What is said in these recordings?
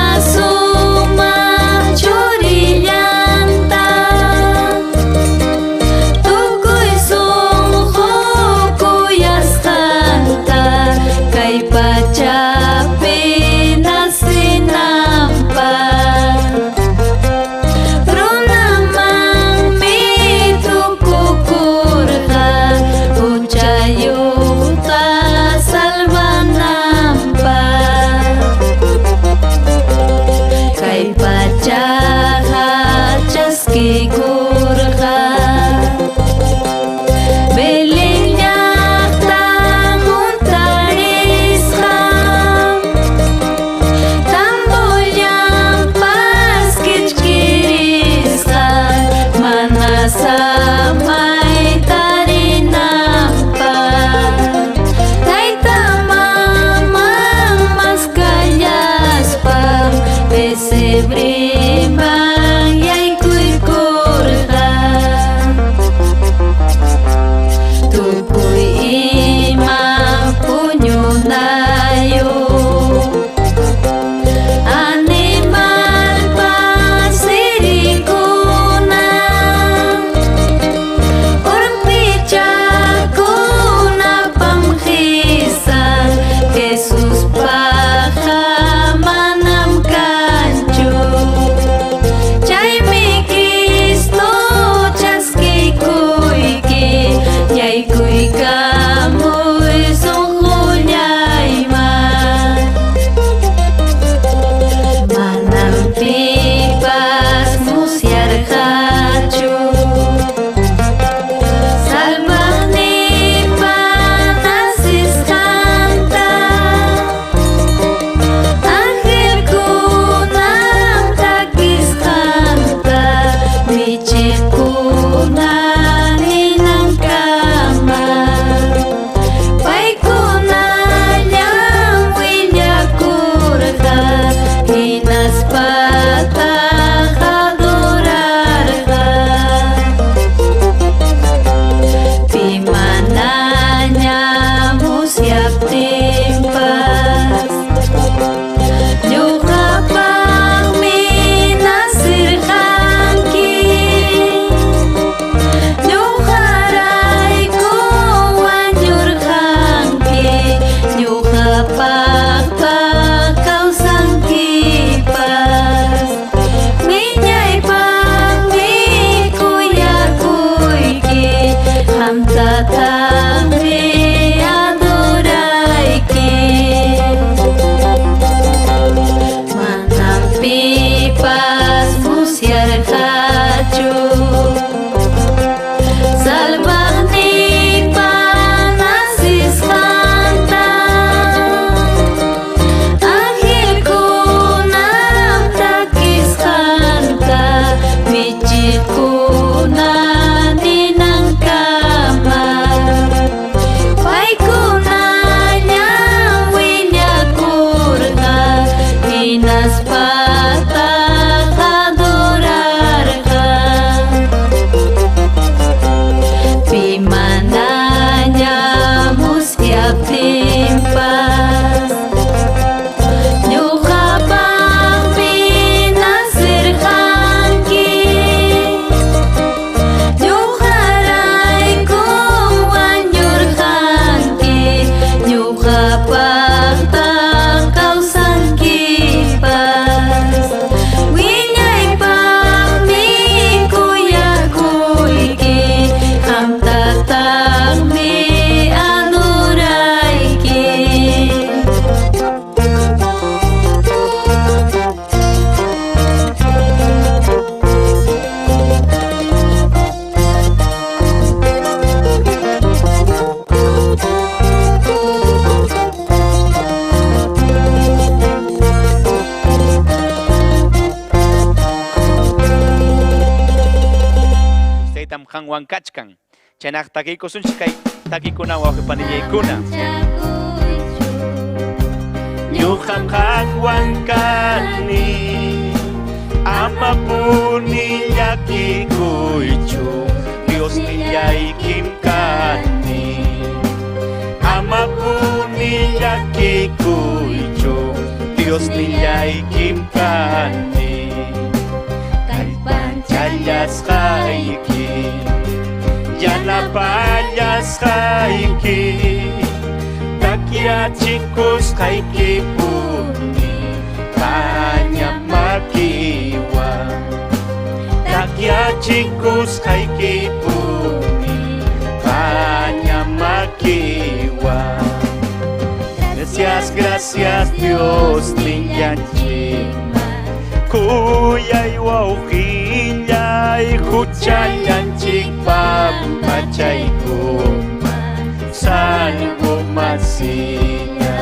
Suma-suma itam hangwan kachkan. Chaynaq takiykusunchik kay takiykuna wawqipanillaykunam. Ñuqam hangwan kani, amapuni llakikuychu, Dios nillaykim kani. Amapuni llakikuychu, Dios nillaykim kani. Kallpanchayas hayki, yanapayas hayki, takiachikus hayki puni, panyamakiwa. Takiachikus hayki puni, panyamakiwa. Gracias, gracias Dios ninyanchima, kuyay wawqillay huchayanchik pampachaykuma, salvo masilla.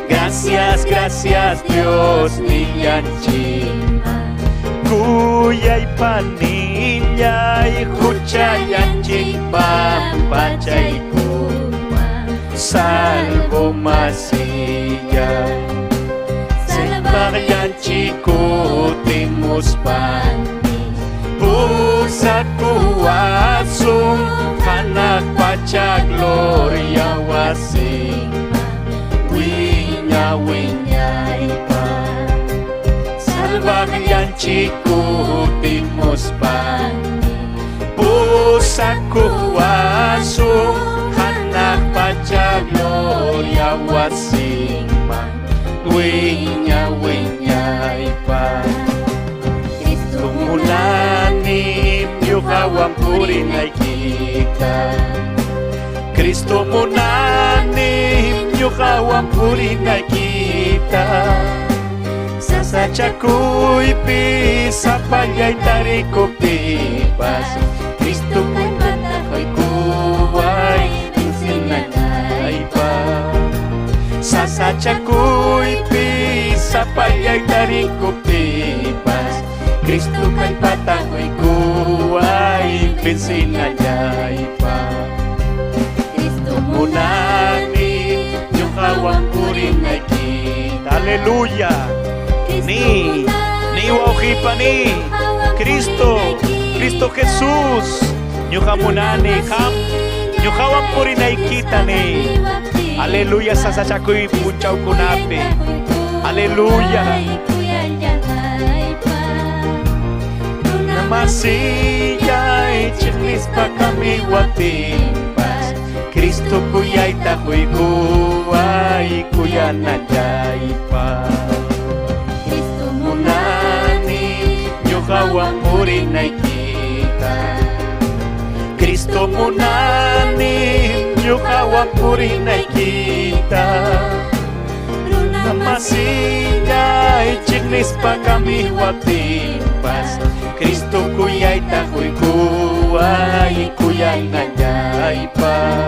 Gracias, gracias Dios ninyanchima, kuyay panillay huchayanchik pampachaykuma, salvo masilla. Salvayanchiko timus pani, pusaku asum, anak pacha gloria wasima, winya winya ipa. Salvayanchiko timus pani, pusaku asum, anak pacha gloria wasima, winya winya ipa. Kristo mulani miyuhawam purinay kita, Kristo mulani miyuhawam purinay kita. Sasachakuy pisa pagay tarikop tipas, Kristo kay patakoy kuway sinanay pa. Sasachakuy pisa pagay tarikop tipas, Kristo kay patakoy kuway sinanay pa. Kristo munani nyukawang purinay kita. Aleluya. Ni wawqipani Cristo Jesús ñuqamunani ñuqawan purinaykitani. Aleluya sasachakuy punchawkunapi. Aleluya. Namasiyay chiknispa kami watimpas, Cristo kuyayta kuy kuyanayaypa. Nyuhawang purinay kita, Kristo munani nyuhawang purinay kita. Namasiyay chiknis pa kami watimpas, Kristo kuyay takoy kuyanayay pa.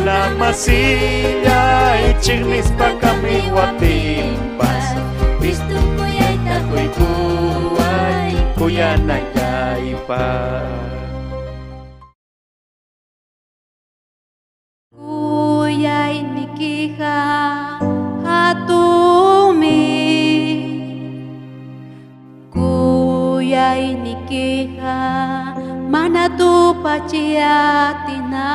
Namasiyay chiknis pa kami watimpas, Kristo kuyay takoy kuyanayay pa. Kuyay nikiha hatumi, kuyay nikiha manatu paciatina,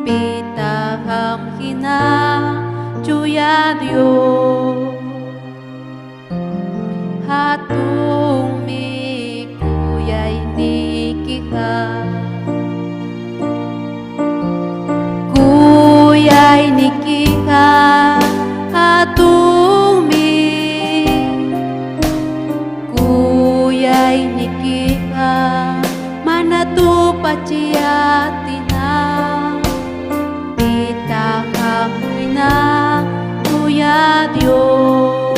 pitaham hina cuya Dios. Hatumi kuyay nikiha, kuyay nikiha hatumi, kuyay nikiha manatu paciatina, itahamina kuya Dios.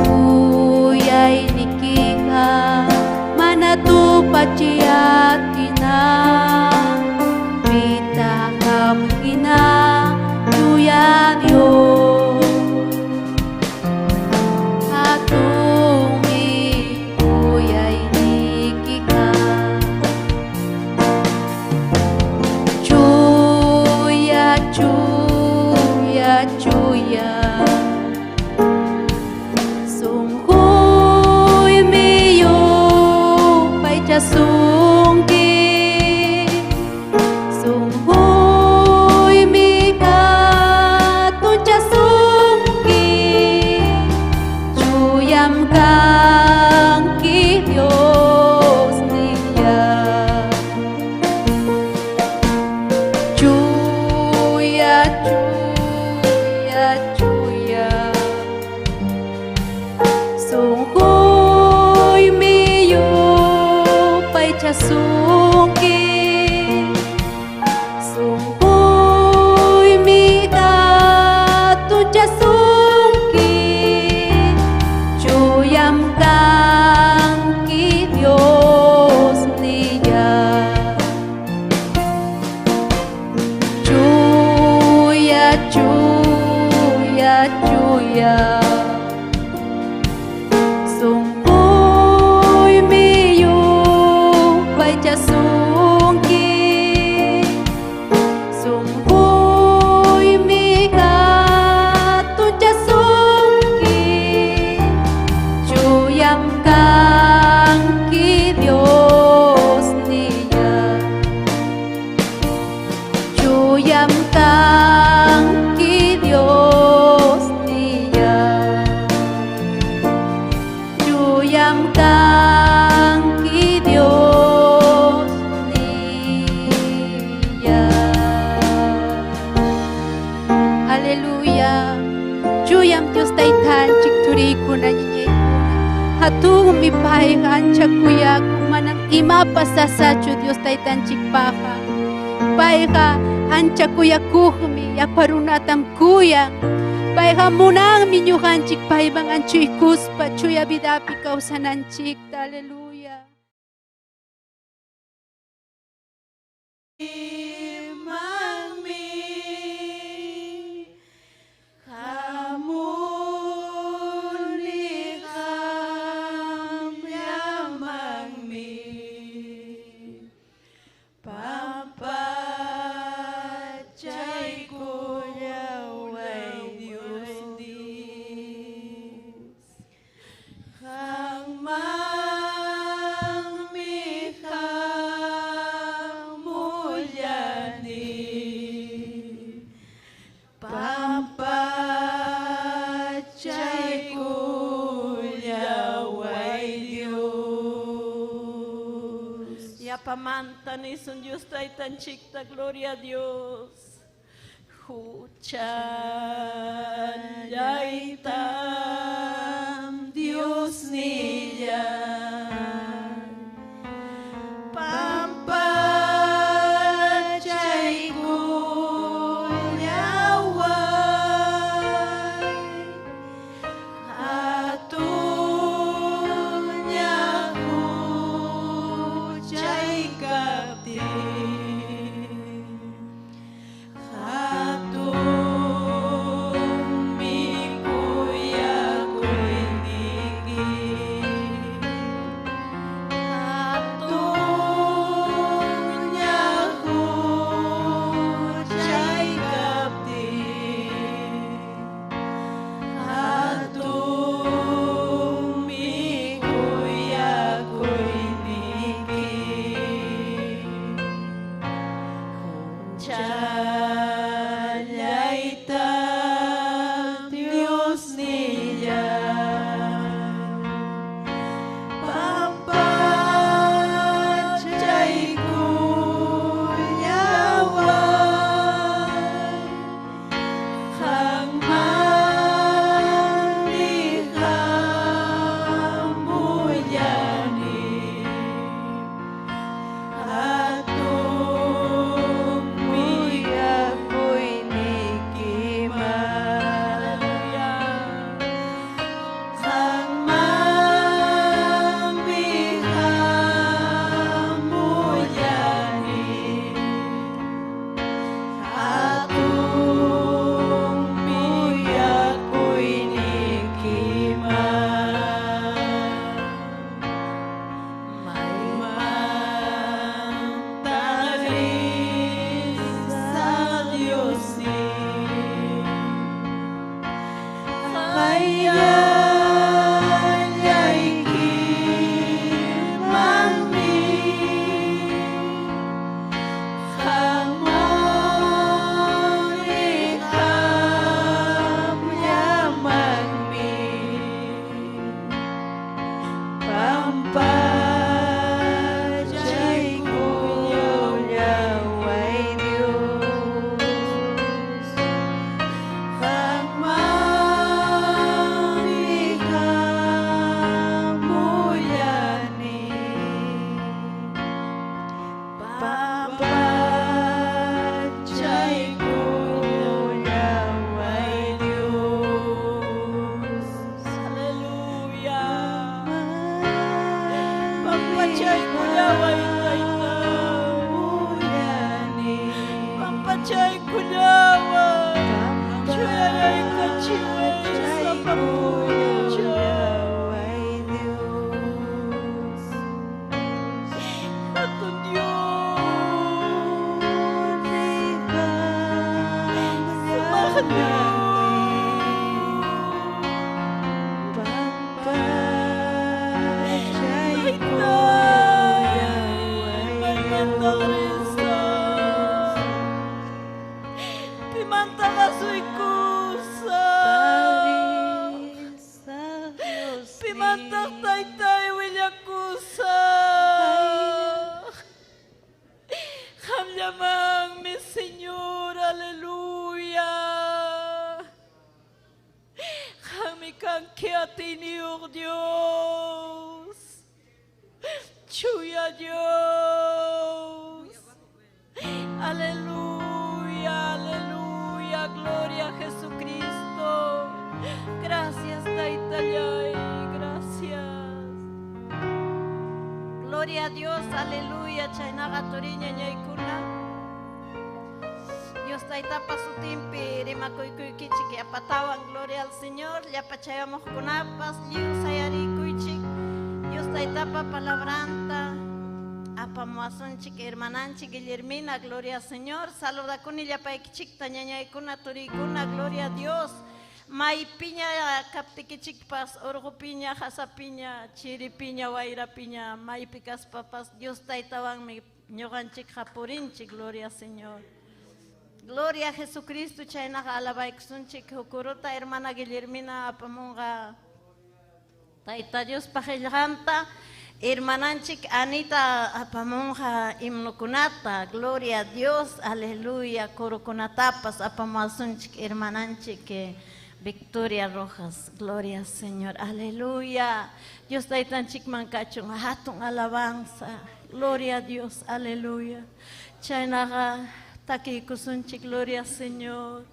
Kuyay niki baca sungki sungguh mika tuja sungki cuyam kangki Dios niya cuya cuya cuya sungguh miyu baca sungki sungguh mika tuja sungki cuyam kangki Dios niya cuyam kangki Dios niya cuyam kangki Dios niya. Haleluya. Cuyam Dios taitan cik turi kuna nyinyay kuna hatung mipay kancha kuya kumanang ima pasasacho Dios taitan cik paha payha ancha kuya kuhmi ya parunatam kuya payha munang minyuhanchik paybang anchuy kuspa chuya bidapi kausananchik. Haleluya. Ya pamantan isun Dios taitan cikta, gloria a Dios. Hujan yaitam Dios niya pampa chay kunyaway atunya chay kapti Pampachay kulaway tayta. Pampachay kulaway. Chuyayay kachiway sa papuya. Atong Diyos. Samahan niyo. Pimantang taytay wilyakusa. Hamyamang mi Señor, aleluya. Kami kang kiatiniyor Dios. Chuya Dios. Aleluya, aleluya, gloria a Jesucristo. Gracias, Taitayay, gracias. Gloria a Dios, aleluya, Chainaga Toriña Ñaykuna. Dios taita pasutimpi, rimakuy kichiki apatawan, gloria al Señor, ya pachayamos kunapas, liu sayarikuichik. Dios taita pa palabranta. Apamuasunchik, hermananchik, Guillermina, gloria al Señor. Saluda con ella paikichik, tañañaykuna, turikuna, gloria a Dios. May piña, kaptikichik pas, orgo piña, jasa piña, chiri piña, waira piña, may picas papas. Dios taitawan mi ñoganchik, japurinchik, gloria al Señor. Gloria a Jesucristo, chaynaga alabaiksunchik, hukuruta, hermana Guillermina, apamunga. Taita Dios pajillanta. Hermananchik Anita apamonja himnokunata, gloria a Dios, aleluya, coroconatapas apamoasunchik, hermananchik Victoria Rojas, gloria al Señor, aleluya. Dios taitanchik mancachon, hatun alabanza, gloria a Dios, aleluya. Chainaga takikusunchik, gloria al Señor.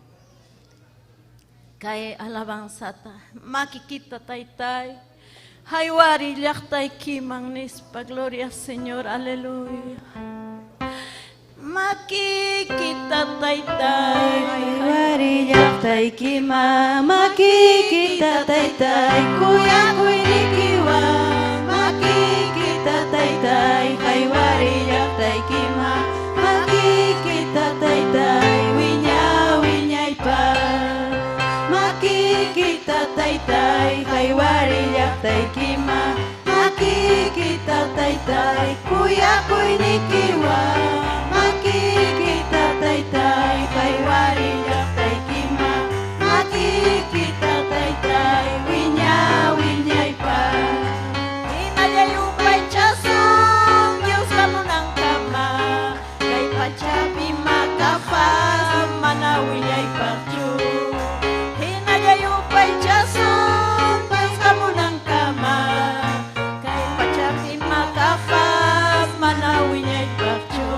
Cae alabanzata, makikita taitai. Haywari llaktay kimang nispa, gloria Señor, aleluya. Makikita taytay, Haywari llaktay kimang, makikita taytay, kuya kuynikiwa, makikita taytay, haywari llaktay kimang, makikita taytay, wiñay pa. Makikita taytay, haywari llaktay kima. Makikita taytay, kuya kuynikiwa. Makikita taytay, haywari llaktay kima. Makikita taytay, wiñay pa. inayayupay chasong, Diyos kamo ng kama. Kay pachapi makapas, manawiyay pachu. Hinayayupay chasong, Diyos kamo ng kama. Kay pachapi makapas, manawiyay pachu.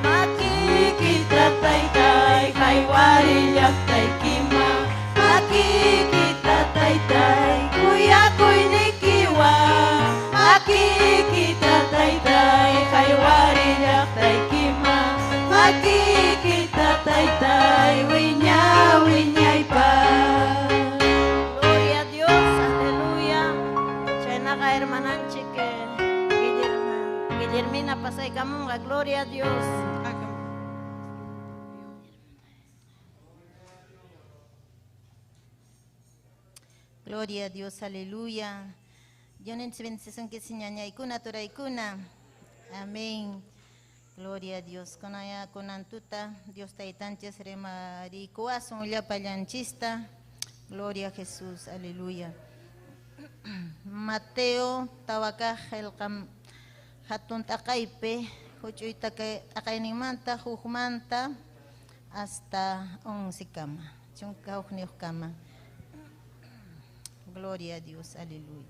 Makikita taytay, haywari llaktay kima. Makikita taytay, kuya kuynikiwa. Makikita taytay, haywari llaktay kima. Makikita taytay, wiñay pa. Gloria a Dios, aleluya. Chainaga hermananchik Guillermina pasay kamunga, gloria a Dios. Gloria a Dios, aleluya. Dios se bendición que señañaykuna turaykuna. Amén. Gloria a Dios. Konaya konantuta, Dios taitanches remarikuasun llapallanchista. Gloria a Jesús, aleluya. Mateo tawakaj el hatun takaype, huchuy takaynimanta, jujmanta, hasta 11 kama. Chunka kama. Gloria a Dios, aleluya.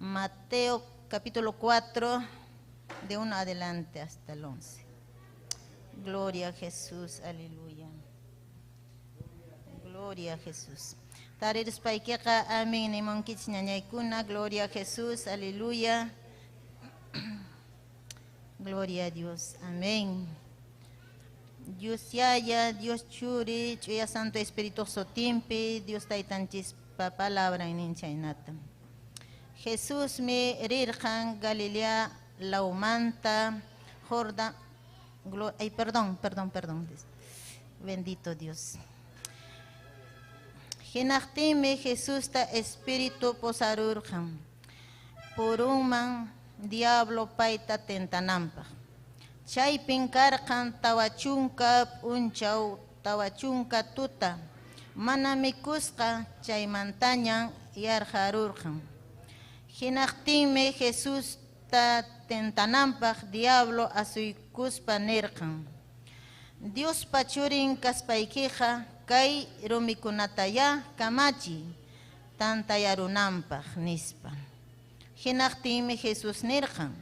Mateo capítulo 4, de 1 adelante hasta el 11. Gloria a Jesús, aleluya. Gloria a Jesús. Tareres paikeka, amén, nemonkich ñañaykuna, gloria a Jesús, aleluya. Gloria a Dios. Amén. Dios Yaya, Dios Churi, Chuya Santo Espíritu Sotimpi, Dios Taitanchis palabra en Inchainata. Jesús me rirjan Galilea Laumanta, Jordán. Ay, perdón. Bendito Dios. Genachtime Jesús ta Espíritu posarurjan. Puruman diablo paita tentanampa. Chay pinkarkan tawachunka unchaw tawachunka tuta. Mana mikuska chay mantañan yarjarurjan. Genachtime Jesús ta tentanampa diablo asuykuspa nirjan. Dios pachurin kaspaikija kay rumikunataya kamachi tantayarunampa nispa. Genachtime Jesús nirjan.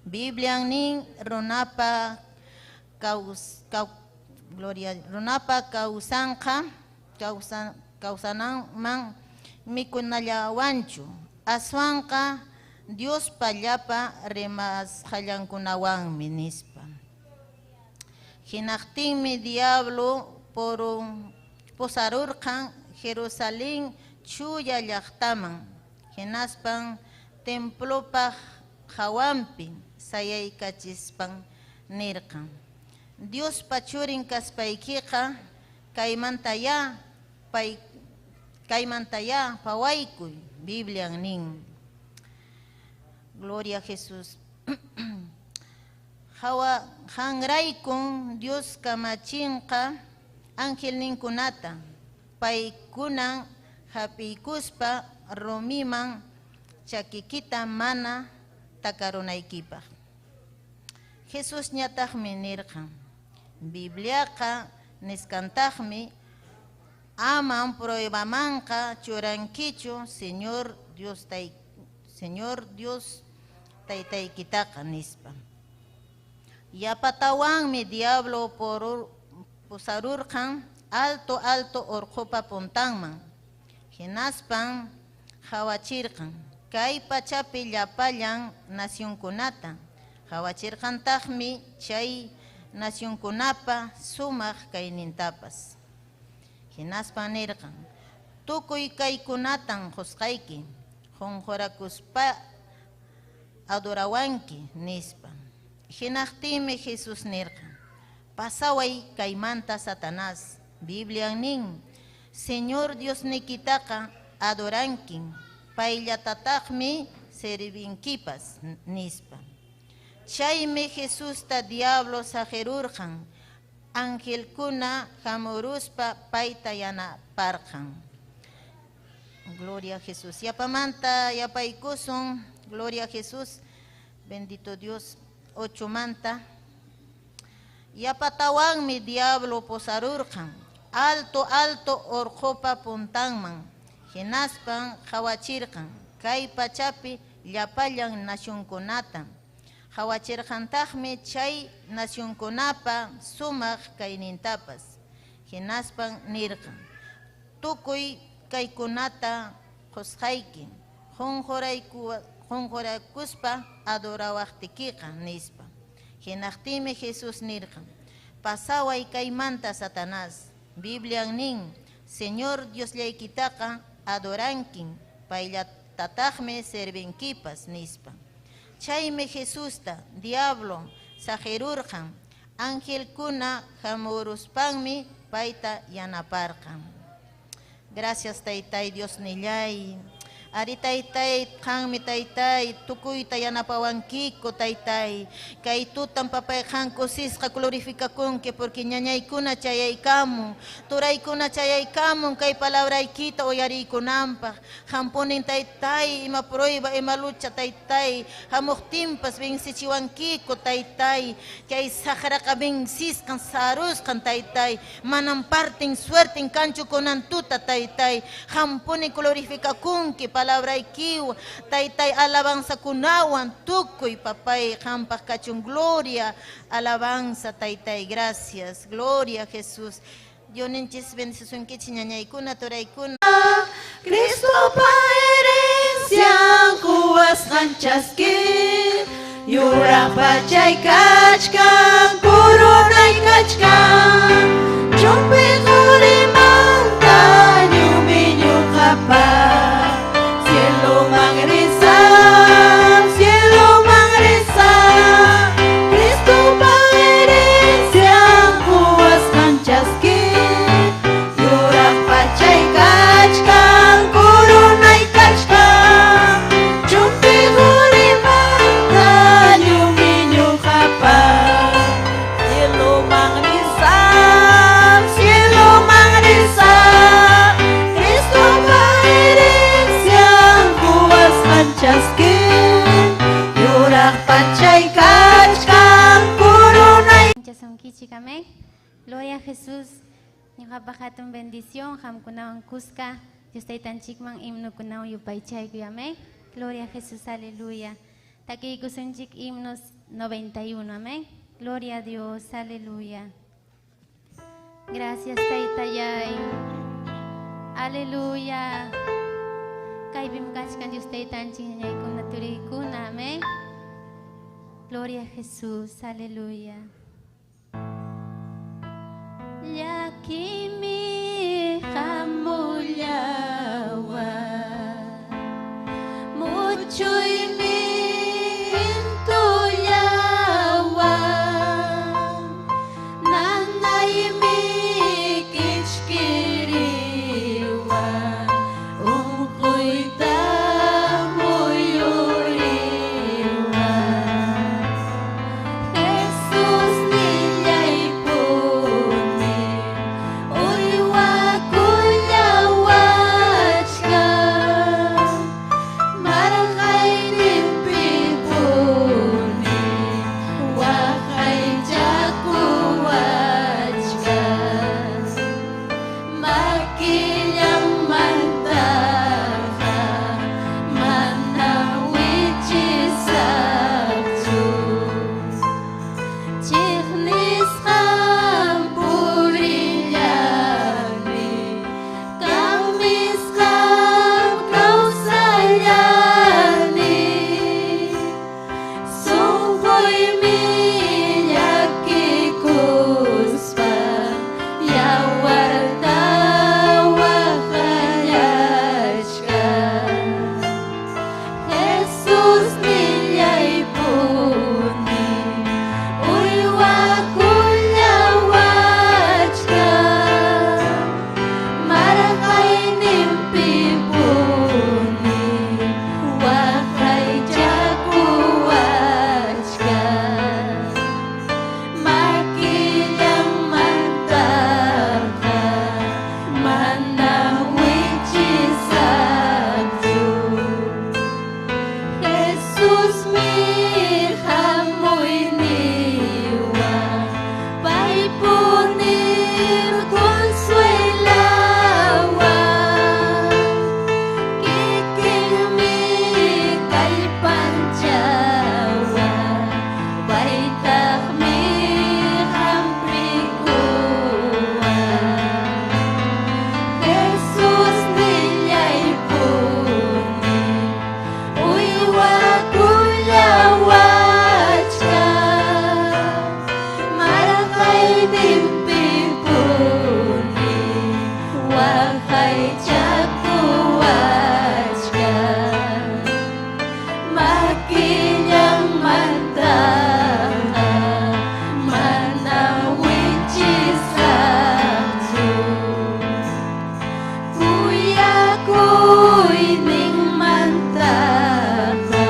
Biblia nin runapa kausanan man mikunallawanchu. Aswanka Dios pallapa remas hallankunawanmi nispa. Genachtime diablo posarurkan Jerusalén chuya llaqtaman. Genaspan templopa hawampi sayaykachispan nirkan. Dios pachurin kaspaykiqa kaymantaya pawaykuy Biblia nin. Gloria a Jesús. Hawa hangraykun Dios kamachinqa ángel ninkunata paykunan hapiykuspa rumiman chakikita mana takarunaykipaq. Jesús ñataqmi nirqan. Bibliaqa niskantaqmi aman pruebamanqa churankichu Señor Dios taytaykitaqa nispa. Yapatawanmi diablo posarurqan alto urqupa puntanman. Hinaspan hawachirqan. Kay pachapi llapallan nacionkunata. Hawachirqantaqmi chay nacionkunapa sumaq kaynintapas. Hinaspan nirqan. Tukuy kaykunatan qusqayki. Jonjorakuspa adorawanki nispa. Hinaqtimi Jesús nirqan. Pasaway kaymanta Satanás. Biblia nin. Señor Dios nikitaqa adorankin. Payllatataqmi servinkipas nispa. Chaymi Jesús ta diablo sajerurjan. Angelkuna hamuruspa payta yanaparjan. Gloria a Jesús. Yapamanta yapaykusun. Gloria a Jesús. Bendito Dios. 8 manta. Yapatawanmi diablo posarurjan. Alto urqupa puntanman. Hinaspan hawachirqan. Kay pachapi llapallan nacionkunata. Hawachirqantaqmi chay nacionkunapa sumaq kaynintapas. Hinaspan nirqan. Tukuy kaykunata qusqayki. Jonjorakuspa adorawaqtikiqa nispa. Hinaqtimi Jesús nirqan. Pasaway kaymanta Satanás. Biblia nin. Señor Dios llaykitaqa adorankin. Payllatataqmi servinkipas nispa. Chaymi Jesusta diablo sajerurqan. Angelkuna hamuruspanmi payta yanaparqan. Gracias Taytay Dios nillay. Ari Taytay qanmi Taytay tukuyta yanapawankiku Taytay. Kay tutan papayqanku sisqa glorificakunki porque ñañaykuna chayaykamun. Turaykuna chayaykamun kay palabraykita uyariykunanpaq. Hampunin Taytay ima prueba ima lucha Taytay. Hamuqtinpas vencichiwankiku Taytay. Kay saqraqa vencisqan sarusqan Taytay. Manan partin suertin kanchu kunan tuta Taytay. Hampunin glorificakunki palabraykiwan Taytay alabanza kunawan tukuy papay qampaq kachun gloria alabanza Taytay gracias gloria a Jesús Dioninchis bendición kichi ñañaykuna turaykuna Cristo pa herencia kuwas kanchaski Yura pachay kachkan, kurunay kachkan, chumpi hurimanta, nyumi nyukapa. Cielo mangrisam, Cristo pangerencia, kuas kancaskin. Yura pachay kachkan, kurunay kachkan, chumpi hurimanta, nyumi nyukapa. Cielo mangrisam, Cristo pangerencia, kuas kancaskin. Yura pachay kachkan, kurunay. Chasonquichicame. Gloria a Jesús. Ñuqapaqatun bendición. Hamkunawan kuska. Dios taytanchikman himnukunawan yupaychay kuyame. Gloria a Jesús. Aleluya. Takikusunchik himnos 91. Amén. Gloria a Dios. Aleluya. Gracias Taytayay. Aleluya. Kaibim kachkan Dios taytanchik ñaykuna turiykuna. Amén. Gloria a Jesús. Aleluya. Yakimi hamullawa muchuy mintullawa nanaymi kichkiriwa unquyta muyuriwa Jesus nillaypuni uywakullawachka marqay limpipuni waqay chakuwachka makillamantaqa mana wichisaqchu Chiknisqam purillani, kamisqam kawsallani, sunquymi llakikuspa, yawarta waqallashka. Jesus nillaypuni uywakullawachka marqay limpipuni waqay chakuwachka makillamantaqa mana wichisaqchu Jesus mi hamuyniwa paypunir consuelawa kikilmi kallpanchawa paytaqmi hamprikuwa Jesus nillaypuni uywakullawachka marqay limpipuni waqay chakuwachka makillamantaqa mana wichisaqchu kuyakuyninmantaqa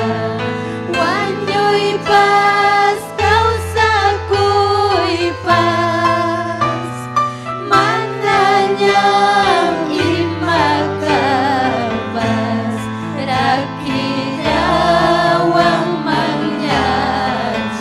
wañuypas kawsakuypas manañam imakapas rakillawan manñachus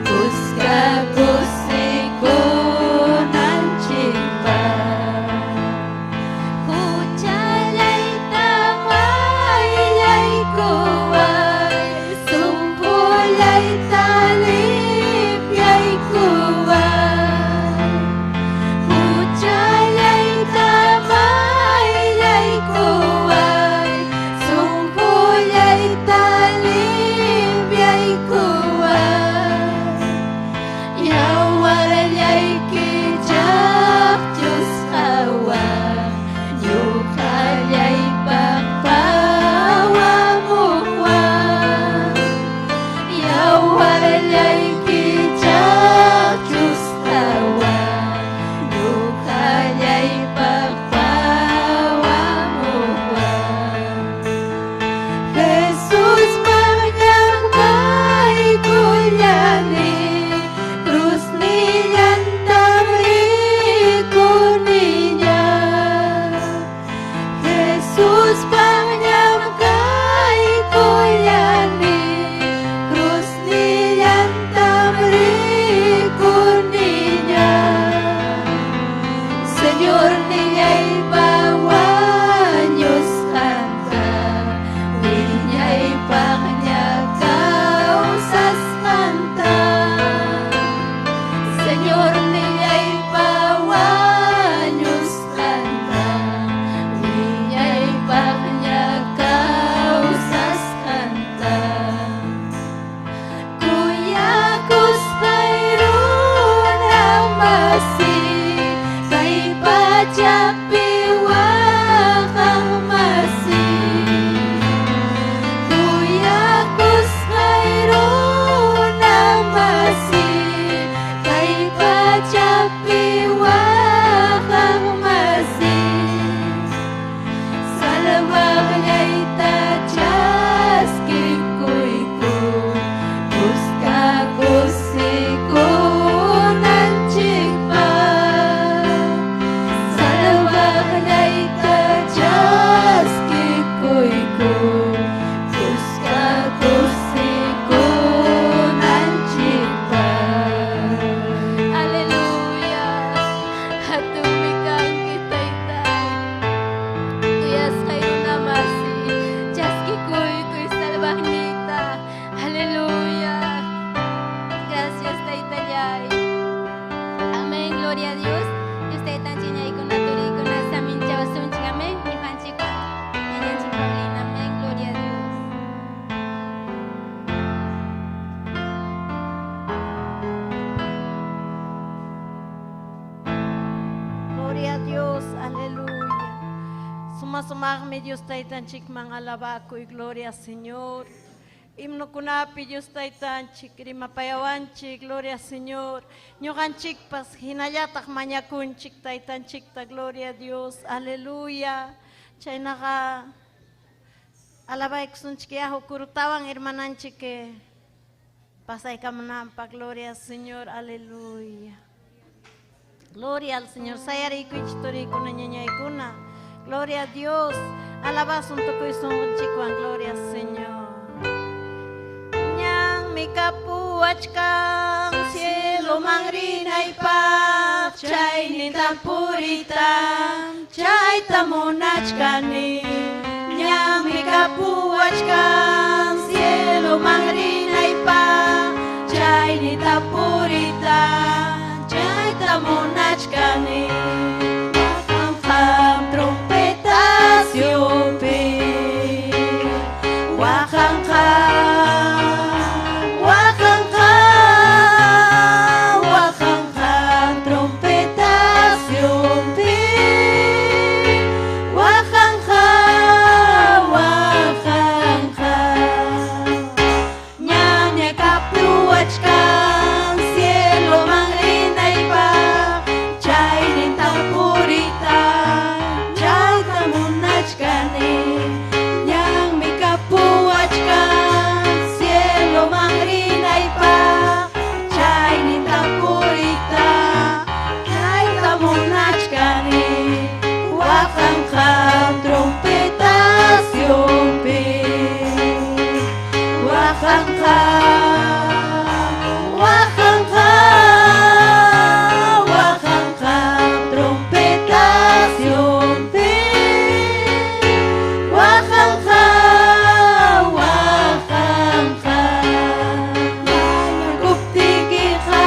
Kuska kusi masih kay pacapiwa kang masih Kuya kus kairuna masih kay pacapiwa kang masih Salawag ngay tajas kikuiku Kuska kusiku nanchikpa Salawag ngay tajas kikuiku Kuska kusiku nanchikpa Haleluya Hatumikang kita'y Tuyas kayo namasi Jaski kuy salvagnita Aleluya Gracias Taytayay Amén, gloria a Dios Dios Taytanchiña y con naturi con asa mincha basunchik Amén, ni fanchika Ñañanchik Paulina Amén, gloria a Dios Gloria a Dios, aleluya. Sumasumagme Dios Taytanchik mangalabako y gloria Señor. Himno kunapi Dios Taytanchik, rimapayawanchik, gloria Señor. Ñuqanchik pas hinallatak mañakunchik Taytanchik ta gloria a Dios, aleluya. Chaynaqa alabaykusunchik yahu kurutawan hermananchik que pasaykamunanpa, gloria Señor, aleluya. Gloria al Señor. Sayarikuichitorikuna ñañaykuna. Gloria a Dios. Alabasun tukuisunchikwan. Gloria al Señor. Ñan mi kapuachkan cielo mangrinaypaq chaynintan puritan chayta munachkani. Ñan mi kapuachkan cielo mangrinaypaq chaynintan puritan Monachkani Wakang trompetas yupi Wakang trompetas yupi Wakang Nyanya kapuachkan cielo mangrinaypaq chaynintan puritan chayta munachkani ñanmi kapuachkan cielo mangrinaypaq chaynintan puritan chayta munachkani waqanqa trompetas yumpi waqanqa trompetas yumpi waqanqa kuptikiqa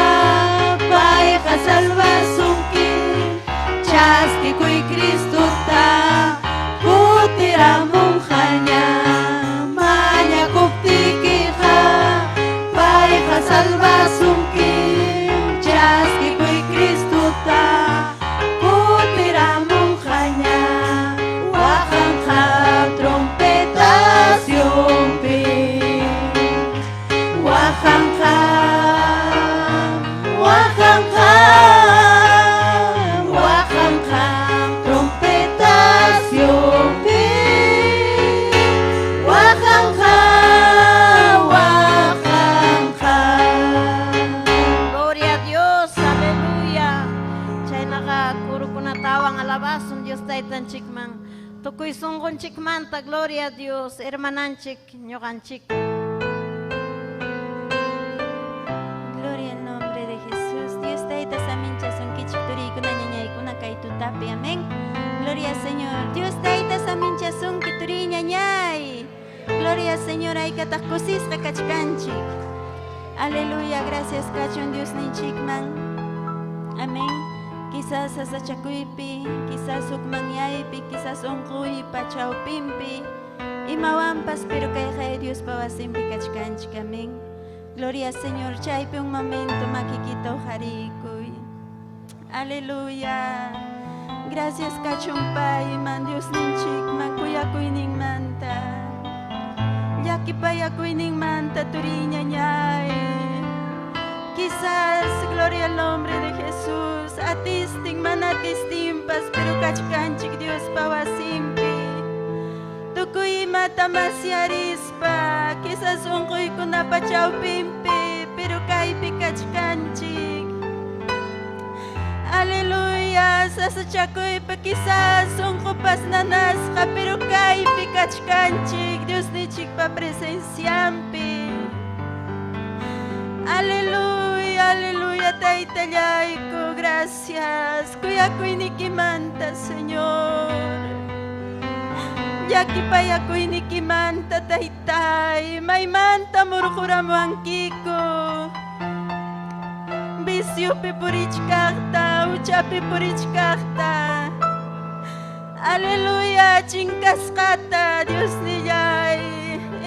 payqa salvasunki chaskikuy Cristuta kutiramunqaña maña kuptikiqa payqa salvasunki chaskikuy Cristuta kutiramunqaña waqanqa trompetas yumpi waqanqa trompetas yumpi waqanqa Gloria a Dios, aleluya. Chaynaqa kurukunatawang alabasun Dios Taytanchikman tukuy sunqunchikmanta gloria a Dios hermananchik ñuqanchik Gloria al nombre de Jesús. Dios Tayta samincha sunkichik turikuna ñañaykuna kay tutapi. Amén. Gloria al Señor. Dios Tayta samincha sunki turi ñañay. Gloria al Señor. Aykataq kusisqa kachkanchik. Aleluya. Gracias kachun Dios ninchikman. Amén. Quizás asachakuypi, quizás ukmanyaypi, quizás unquypa chawpinpi. Imawanpas pero kay Dios pawasimpi kachkanchik. Amén. Gloria al Señor. Chaypi un momento makikita ujarikuy. Aleluya. Gracias kachumpay man Dios ninchik man kuyakuining manta. Yakipayakuining manta turiña ñay. Quizás, gloria al nombre de Jesús, atisting manatistimpas, pero kachkanchik Dios pawasimpi. Tukuy matamasiarispa, quizás unkoy kunapachaw pimpi, pero kaypi kachkanchik. Aleluya, sasachakoy pa quizás unkopas nanasqa, pero kaypi kachkanchik, Dios nichik pa presenciampi. Aleluya, aleluya, Taytallayku, gracias. Kuyakuinikimanta, Señor. Yakipayakuinikimanta, Taytay. Maymanta murquramuankiko. Visyupi purichkaqta, uchapi purichkaqta. Aleluya, chinkasqata, Dios nillay.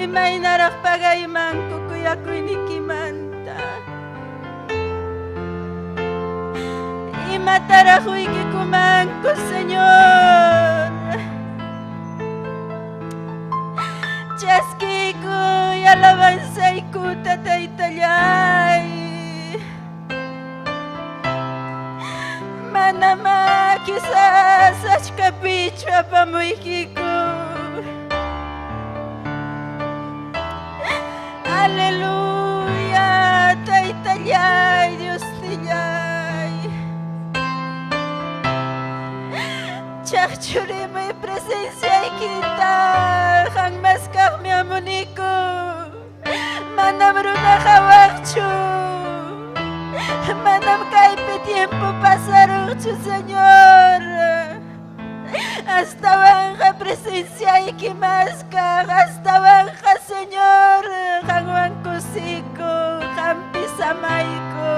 Imaynaraq pagaymanku kuyakuinikimanta. Imatarajuy que kumanko, Señor. Chaskiku y alabanza y kuta Taytallay. Manama quizás achkapichwa pamuykiku. Aleluya, Taytallay, Dios tillay. Chachurime presencia y quita, hangmas kami amuniku, manam runa hawakchu, manam kaipe tiempo pasaruchu, Señor. Hasta banja presencia y kimaska, hasta banja, Señor, hangwan kusiko, hampi samaiko.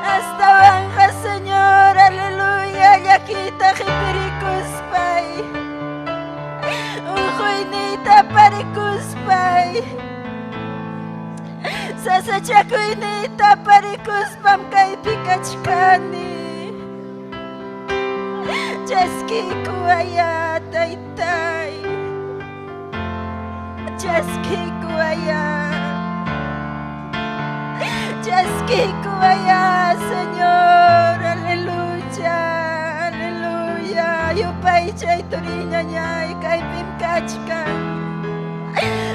Hasta banja, Señor, aleluya, yakita jipirikuspay. Ujuinita parikuspay. Sasachakuinita parikuspam kaypi kachkani. Chaskiku aya, Taytay. Chaskiku aya. Chaskiku aya, Señor, aleluya, aleluya. Yupay chay turiña ñay, kaypim kachkan.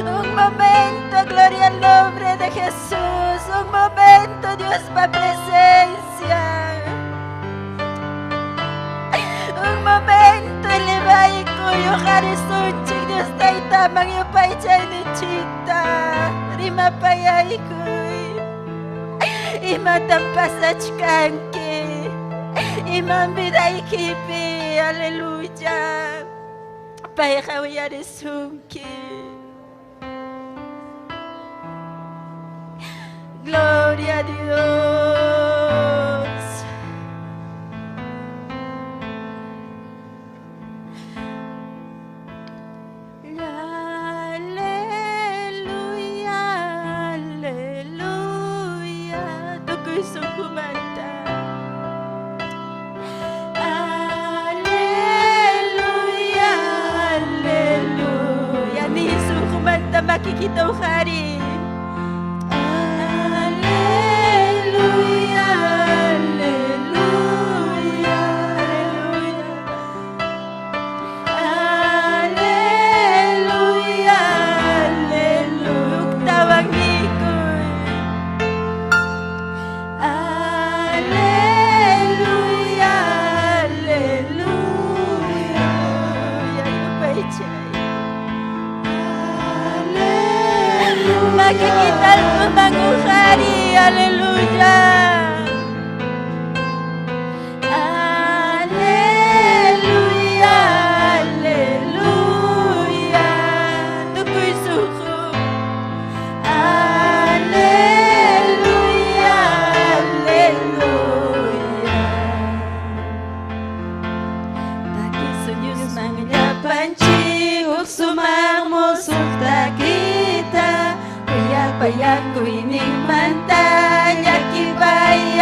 Un momento, gloria al nombre de Jesús. Un momento, Dios va presencia. Un momento, elevay kuyo harisunchik, Dios taytamang yupay chay nichita. Rima payay kuy. Imatam pasachkanki, imam vidaykipi, aleluya. Payqa uyarisunki. Gloria a Dios. Aleluya, aleluya. Tukuy sukumanta. Aleluya, aleluya. Ni sukumanta makikita uhari. Aleluya, aleluya, aleluya. Aleluya, aleluya. Tawagikoy. Aleluya, aleluya. Yayupaychay. Aleluya. Makikita mo manguhari. Aleluya. Aleluya, aleluya. Tukoy suko. Aleluya, aleluya. Taki sunyus manganyapanchi, uksumang musukta kita. Payak kuining manta, yakibay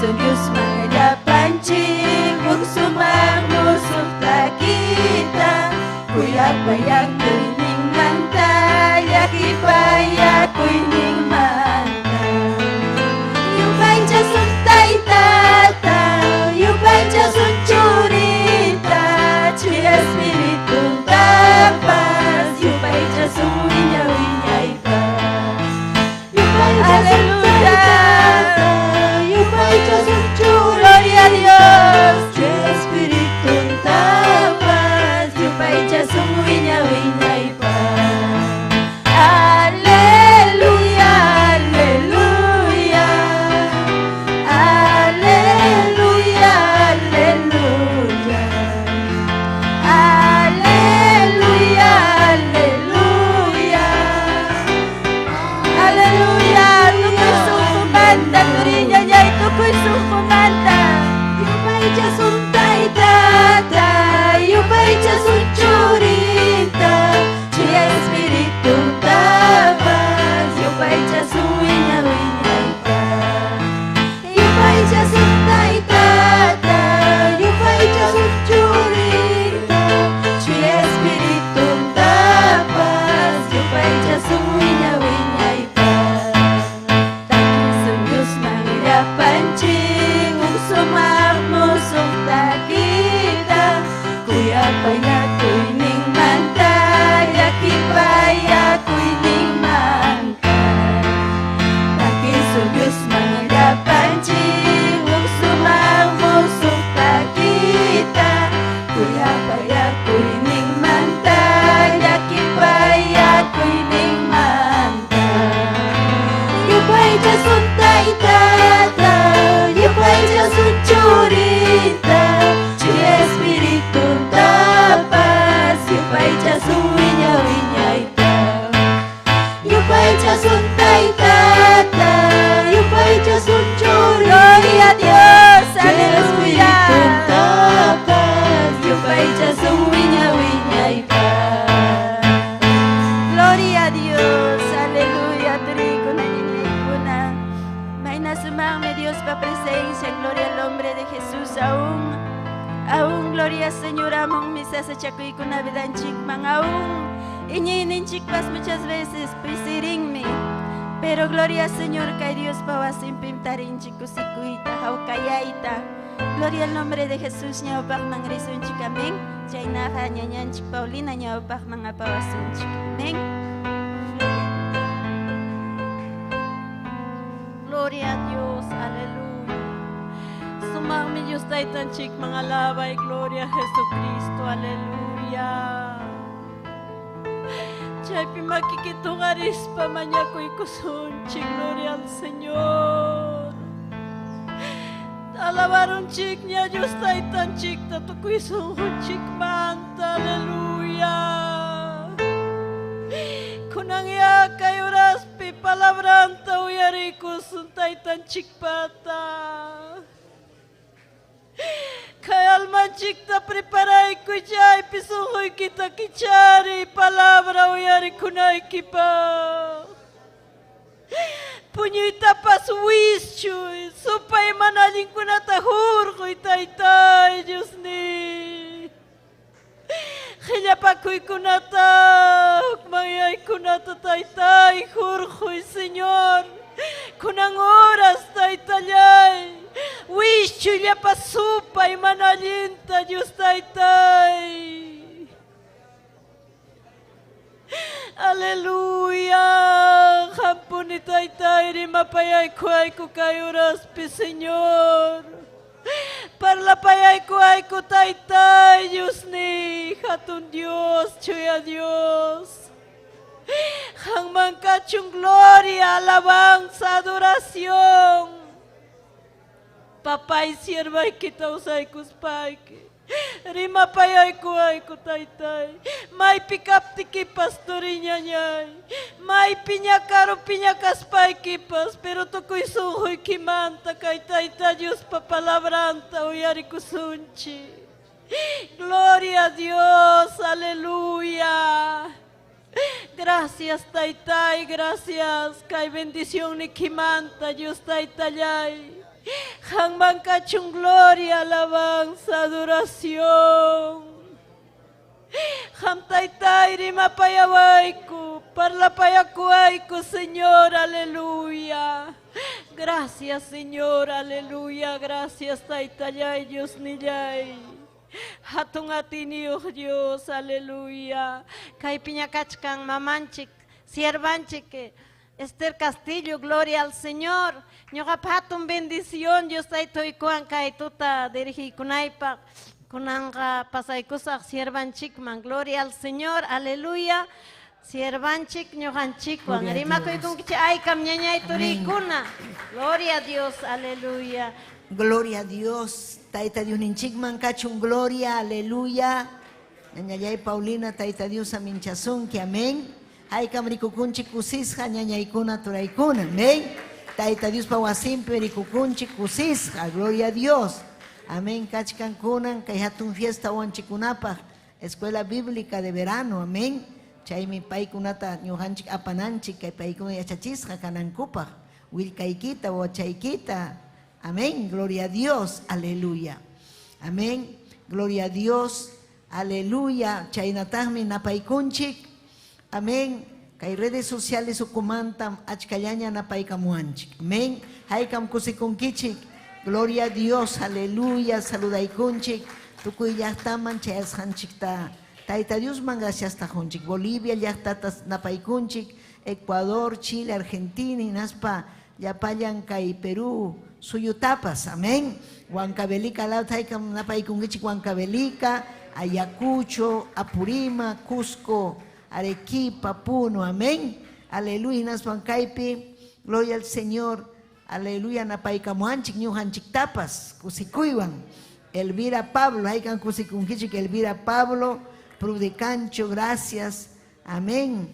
sun Diyos mga pancing ug sumangmusok ta kita kuya payak kuning manta yaki payak kuning manta yupay jasun tata yupay jasun curita Cuya Espiritu tapas yupay jasun winya-winyay pa yupay jasun tata yupay jasun gloria a Dios Cuya Espiritu tapas yupay jasun winya-winyay pa Aleluya, aleluya, aleluya, aleluya, aleluya, aleluya, aleluya. Tukoy sumanda, turinya niya tukoy sumanda. Yupay jasun tata, yupay jasun curita, Cuya Espiritu tapas, yupay jasun winya-winyay pa. Yupay jasun tata, yupay jasun curita, Cuya Espiritu tapas, yupay jasun winya-winyay pa. Takis sun Diyos mga pancing ug sumangmusok ta kita kuya paya kuning manta yaki paya kuning manta Takis sun Diyos mga pancing ug sumangmusok ta kita kuya paya kuning manta yaki paya kuning manta yupay jasun tata yupay jasun curita Cuya Espiritu tapas yupay jasun winya-winyay pa yupay jasun tata yupay jasun curita gloria a Dios aleluya tapas yupay jasun winya-winyay pa gloria a Dios aleluya trigo na ninyay na may nasumang mi Dios pa presencia gloria al nombre de Jesús aún gloria Señor among misa sa chakoy ko na bidanchik mga aún inyinin chikpas muchas veces pisiring mi pero gloria Señor kay Dios pawasin pimtarin chikusikuita haukayaita gloria al nombre de Jesús niya upak ng rison chikaming chay naka nyanyan chik Paulina niya upak mga pawasin chikaming Gloria a Dios, aleluya. Sumang mi Diyos tayo tanchik mga labay, gloria a Jesucristo, aleluya. Chay pimakikitungaris pa manya ko'y kusunchik, gloria al Señor. Alabaron chik niya Diyos tayo tanchik, tato ko'y sunchik manta, aleluya. Kunang iya kayo raspi palabranta uyarikus suntay tanchik pata. Kaya almanchik ta preparay ko jay pisungoy kita kichari palabra uyari kunay kipa. Punyita pas wischuy supay manaling kunatahur ko'y taytay Diyos ni. Kaya pa ko'y kunatak, mayay kunata taytay, hurko'y Senyor. Kunang oras taytayay, wish niya pasupay manalinta Diyos taytay. Aleluya, kampo ni taytay, rin mapayay ko ay ko kayo raspi Senyor. Parlapayay ko ay ko taytay, Diyos ni hatun Diyos, Chuya Diyos. Hang mangkachung gloria, alabanza, adoración. Papay siervay kita usay kuspay ki. Rima payay ko ay ko taytay. May pikap tiki pastorinya nyay. May pinyakaro pinyakaspay kipas. Pero to ko'y suhoy kimanta kay tayta Diyos papalabranta uyari kusunchi. Gloria a Dios, aleluya. Gracias taytay, gracias. Kay bendición ni kimanta Diyos taytayay. Hang mancachung gloria, alabanza, adoración. Ham taytay rima payawaiku, parla payakuaiku, Señor, aleluya. Gracias, Señor, aleluya. Gracias, taytayay, Dios niyay. Hatun atiniuh Dios, aleluya. Kay piñakachkan mamanchik, siervanchik, Esther Castillo, gloria al Señor. Ñoqa hatun bendición, Dios taytoykuan kay tuta dirigiykunaypaq. Kunanga pasaykusaq siervanchikman, gloria al Señor, aleluya. Siervanchik ñuqanchikwan, rimakuykunkichik aykam ñañay turiykuna. Gloria a Dios, aleluya. Gloria a Dios. Taita Dios ninchikman kachun gloria, aleluya. Ñañayay Paulina, Taita Dios aminchasunki, amén. Haykam rikukunchik kusisqa ñañaykuna turaykuna, amén. Taita Dios pawasimpi rikukunchik kusisqa, gloria a Dios. Amén. Kachkan kunan kay hatun fiesta wanchikunapaq escuela bíblica de verano, amén. Chaymi paykunata ñuqanchik apananchik kay paykuna yachachisqa kanankupaq willkaykita wachaykita. Amén. Gloria a Dios, aleluya. Amén. Gloria a Dios, aleluya. Chaynataqmi napaykunchik. Amén. Kay redes sociales ukumantam achkallaña napaykamuanchik. Amén. Haykam kusikunkichik. Gloria a Dios, aleluya. Saludaykunchik. Tukuy llaqtaman chayasqanchikta. Taita Dios man gracias tajunchik. Bolivia llaqtatas napaykunchik. Ecuador, Chile, Argentina, Inaspa, Yapayan, kay Perú, suyutapas. Amén. Huancavelica, lautaykam napaykunkichik Huancavelica, Ayacucho, Apurima, Cusco, Arequipa, Puno. Amén. Aleluya. Inaspan kaypi, gloria al Señor. Aleluya, napaykamuanchik ñuqanchik tapas, kusikuywan. Elvira Pablo, haykan kusikunkichik Elvira Pablo, Prudecancho, gracias. Amén.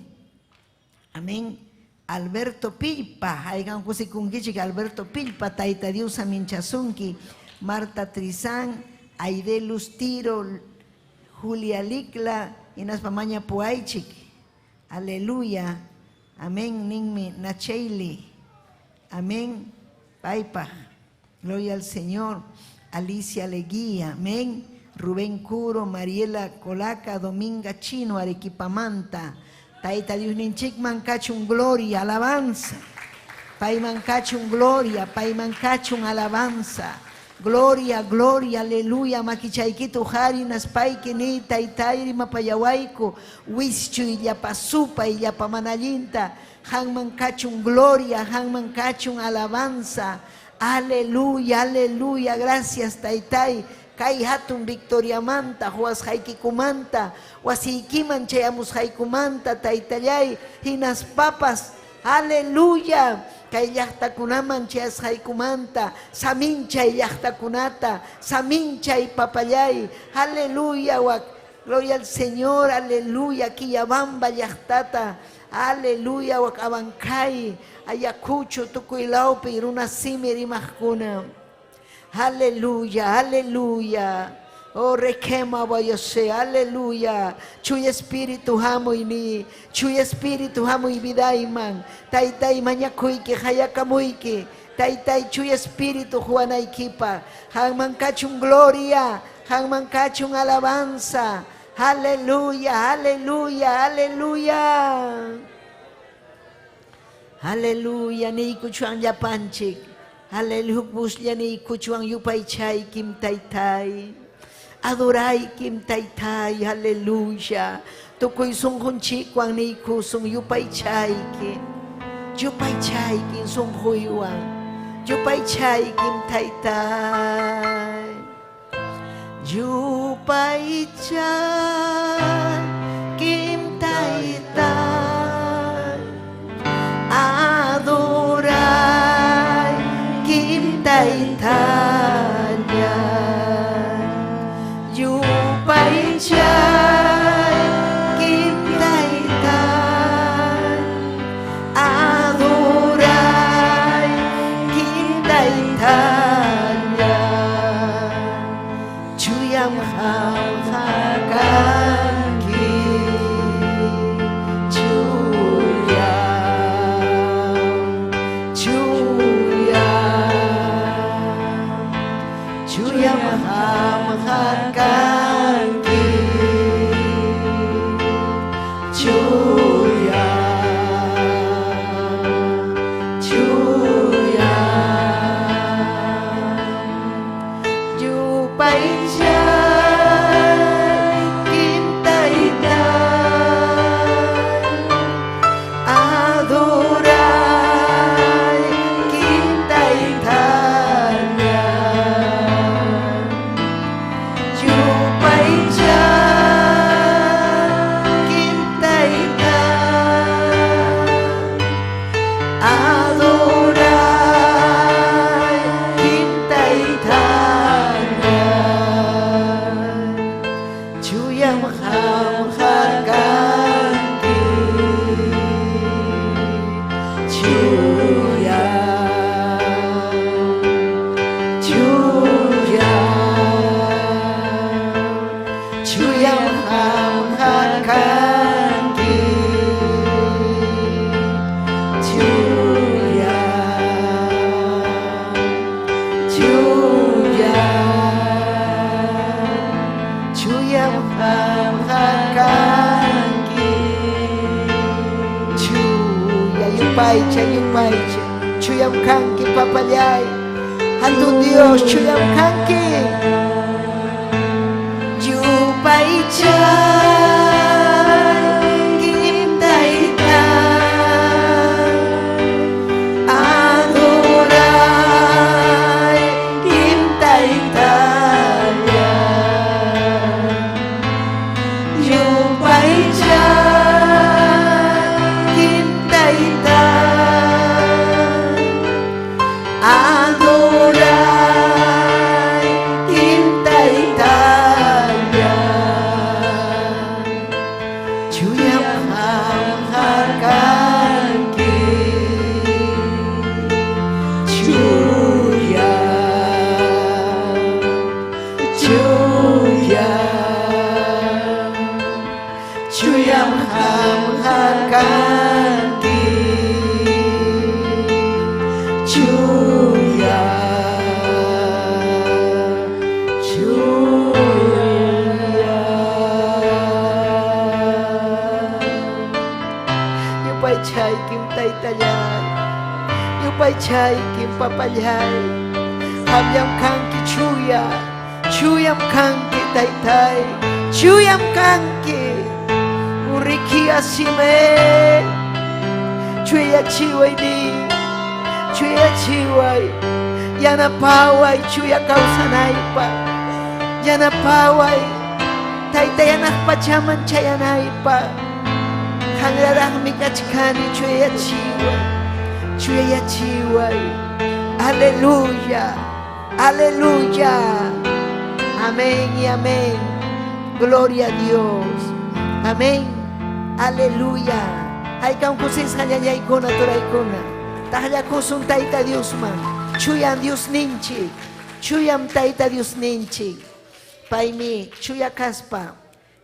Amén. Alberto Pilpa, haykan kusikunkichik Alberto Pilpa, Taita Dios aminchasunki, Marta Trizán, Aide Lustiro, Julia Licla, Inaspamaña Puaychik. Aleluya. Amén. Ninmi Nacheli. Amén. Paipa. Gloria al Señor. Alicia Leguía. Amén. Rubén Curo, Mariela Colaca, Dominga Chino, Arequipamanta. Taita Dios ninchikman kachun gloria, alabanza. Paiman kachun gloria, paiman kachun alabanza. Gloria, gloria, aleluya. Makichaykitu harinas paiki ni taitayri mapayawaiku. Wischu illapasupa illapamanallinta. Hanman kachun gloria, hanman kachun alabanza. Aleluya, aleluya. Gracias, Taitay. Kay hatun Victoria Manta, Juas Jaikikumanta, Wasikiman chayamus Jaikumanta, Taitayay, Hinas Papas. Aleluya. Kay llaqtakunaman chayas Jaikumanta, Saminchay llaqtakunata, Saminchay papayay. Aleluya. Gloria al Señor, aleluya. Quillabamba llaqtata. Aleluya, wakabankay, Ayacucho, Tucuylaupi, Runasimi, Rimajcuna. Aleluya, aleluya. Oh, requema vayose, aleluya. Chuy espíritu hamo ini, chuy espíritu hamo y vidaiman. Taitai mañakuike, hayakamuike. Taitai chuy espíritu juanaikipa. Hangmankachun gloria, hangmankachun alabanza. Aleluya, aleluya, aleluya. Aleluya, ni kuchuan yapanchik. Aleluya, busya ni kuchuan yupay chay kim taytay. Adoray kim taytay, aleluya. Tukoy sungkunchik wang ni kusung yupay chay kim. Yupay chay kim sungkuywan. Yupay chay kim taytay. Yupay chay kim taytay, adoray kim taytay. Yupay chay kim taytay, adoray kim taytay. Chuyam hakan yupaycha, yupaycha. Chuyam kanki papayay. Hatun Dios, chuyam kanki. Yupaycha, kimtayta. Adoray, kimtayta. Yupaycha, kimtayta. Adoray, kimtayta. Chuyam hamharkanki. Chuyam hamharkanki. Yupaychay kim taytallay. Yupaychay kim papallay. Habyam kanki chuya. Chuyam kanki taytay. Chuyam kanki. Uriki asime. Chuya chiway di. Chuya chiway. Yana paway chuya kausanaypa. Yana paway. Taytayanak pachaman chayanaypa. Hangrarang mikachkani chuya chiway. Chuya chiway. Aleluya. Aleluya. Amén y amén. Gloria a Dios. Amén. Aleluya. Ay kaukusis hanyanyay kuna turay kuna. Tahaya kusun taita Dios man. Chuyam Dios ninchi. Chuyam taita Dios ninchi. Pai mi chuya kaspa.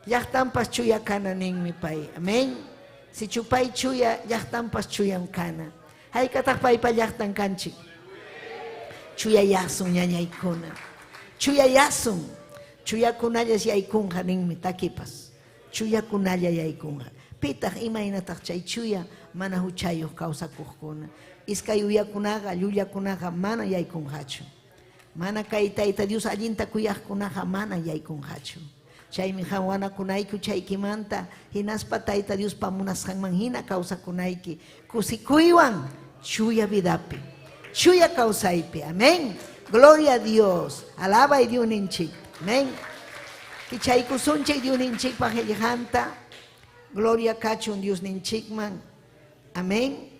Yahtampas chuya kana ning mi pai. Amén. Si chupay chuya yahtampas chuyam kana. Hay katak pai pa yahtan kanchik. Chuya yasun nyanyay kuna. Chuya yasun. Chuya kunaya si ay kunha ning mi takipas. Chuya kunaya yay kunha. Pitah imay natak chay chuya mana huchayo kausa kuhkuna. Iskay uya kunaga, yuya kunaga mana yay kunhachu. Mana kay tayta Dios allinta kuyaq kunaga mana yay kunhachu. Chaymi hawana kunayku chaykimanta hinaspa tayta Dios pamunasqanman hina kausa kunayki. Kusikuywan chuya vidapi. Chuya kausaypi. Amén. Gloria a Dios. Alaba y Dios ninchik. Amén. Kichaykusunchay Dios ninchik pajellihanta. Gloria kachun Dios ninchikman. Amén.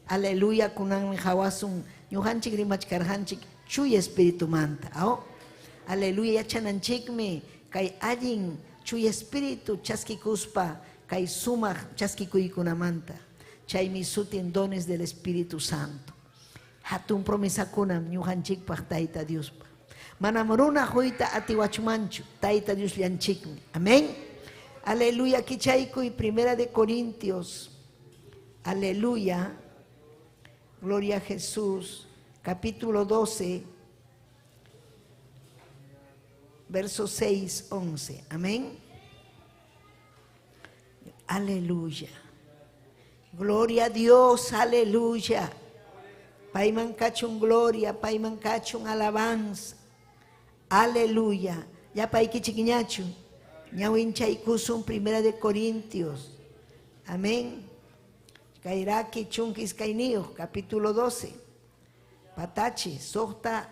Aleluya kunan mi hawasun. Ñuhanchik rimachkarhanchik chuya espíritu manta. Aleluya yachananchikmi. Kay allin chuya espíritu chaskikuspa. Kay sumaq chaskikuykunamanta. Chaymi sutin dones del Espíritu Santo. Hatun promesa kunam ñuhanchikpaq tayta Diospa. Manam runa huyta atiwachumanchu. Tayta Dios llanchikmi. Amén. Aleluya. Kichaykuy Primera de Corintios. Aleluya. Gloria a Jesús. Capítulo 12. Verso 6, 11. Amén. Aleluya. Gloria a Dios. Aleluya. Paiman kachun gloria. Paiman kachun alabanza. Aleluya. Ya paiki chiquiñachu. Ñawin chaykusun Primera de Corintios. Amén. Kairaki chunkis kainio. Capítulo 12. Patachi. Sohta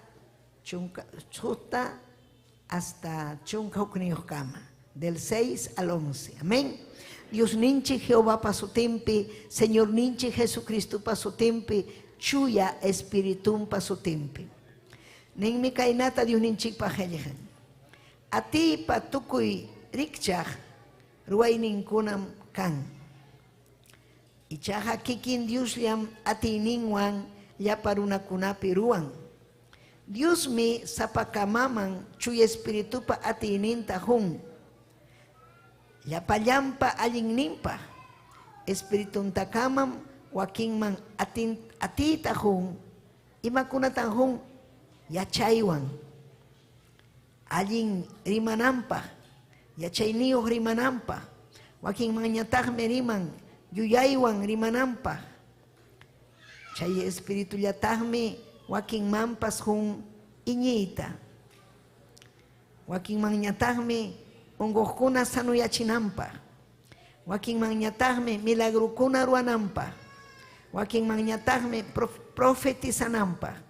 hasta chunka kama. Del 6 al 11. Amén. Dios ninchi Jehová paso tempe. Señor ninchi Jesucristo paso tempe. Chuya espiritum paso tempe. Ning mi kainata Dios ninchi pajellehan. Ati patukuy rikchah. Ruay ninkunam kan. Ichaha kikin Dios liam ati ningwan. Ya paruna kunapi ruang. Dios mi sapakamaman chuya espiritu pa ati ininta hung. Ya palyampa aling nimpa. Espiritum takamam waking man atita hung. Imakunatan hung ya chaywan. Aling rimanampa. Ya chayniyo rimanampa. Waking man nyatah meriman. Yuyaywan rimanampa. Chay espíritu yatahmi wakin mampas hun iñita. Wakin mañatahmi ungohkuna sanuyachinampa. Wakin mañatahmi milagrukuna ruanampa. Wakin mañatahmi profetizanampa.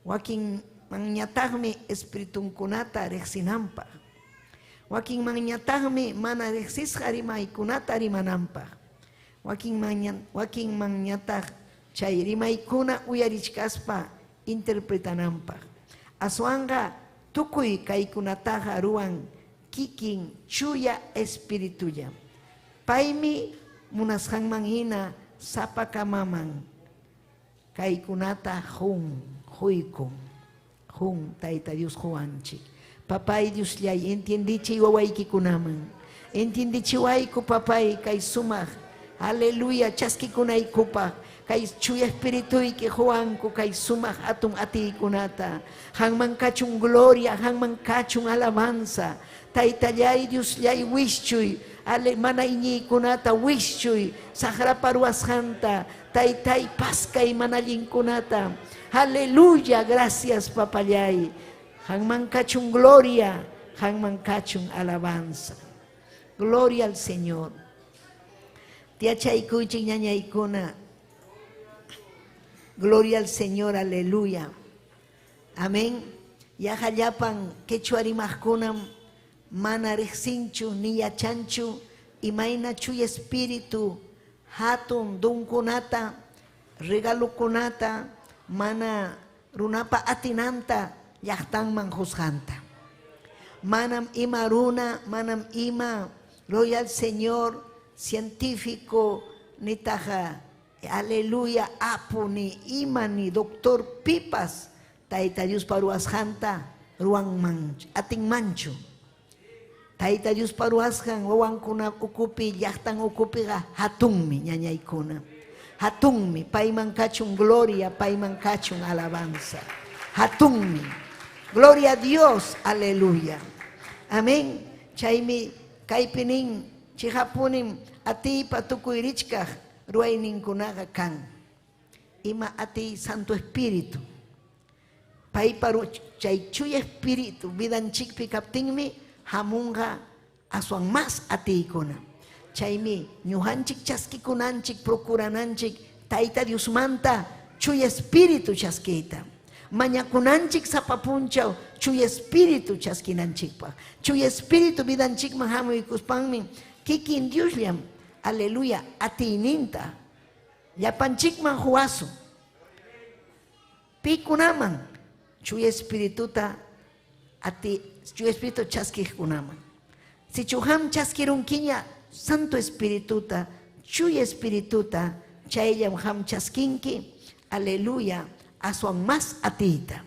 Wakin mañatahmi espiritunkunata rexinampa. Wakin mañatahmi mana rexisqa rimaykunata rimanampa. Wakin mañatah chay rimaykuna uyarichkaspa interpretanampa. Aswanga tukuy kaykunataqa ruan kikin chuya espirituya. Paymi munasqanman hina sapakamaman kaykunata huykun Tayta Dios huwanchik. Papay Dios llay entiendichi wawaykikunaman. Entiendichiwayku papay kay sumaq. Aleluya chaskikunaykupa. Kay chuya espirituyki huwanku kay sumaq atun atiykunata. Hanman kachun gloria, hanman kachun alabanza. Tayta llay Dios llay wishchuy. Mana iñiykunata wishchuy. Sahrapa ruwasqanta. Taytay paskay manallinkunata. Aleluya, gracias papayay. Hanman kachun gloria, hanman kachun alabanza. Gloria al Señor. Tiachaykuchik ñañaykuna. Gloria al Señor, aleluya. Amén. Yahallapan quechua rimaqkunam mana riqsinchu ni yachanchu imayna chuy espíritu hatun dunkunata regalukunata mana runapa atinanta llaqtanman juzganta. Manam ima runa, manam ima gloria al Señor científico ni taja aleluya apu ni ima ni doctor pipas Tayta Dios paruasjanta ruang manch ating mancho. Tayta Dios paruasjan wawankuna ukupi llaqtan ukupiqa hatunmi ñañaykuna. Hatunmi payman kachun gloria, payman kachun alabanza. Hatunmi. Gloria a Dios, aleluya. Amén. Chaymi kaypinin chihapunin atipa tukuirichkaj ruayninkunaqa kan. Ima ati Santo Espíritu. Pay paru chay chuy espíritu vidanchikpi kaptinmi hamunga aswan mas atiykuna. Chaymi ñuhanchik chaskikunanchik procurananchik Tayta Dios manta chuy espíritu chaskita. Mañakunanchik sapapunchaw chuy espíritu chaskinanchikpa. Chuy espíritu vidanchikman hamuykuspanmi kikin Diosllam aleluya atiyninta llapanchikman huwasu. Pikunaman chuy espirituta chuy espíritu chaskijkunaman. Si chuham chaskirunkiña Santo Espirituta, chuy espirituta, chayllam ham chaskinki, aleluya, aswan más atita,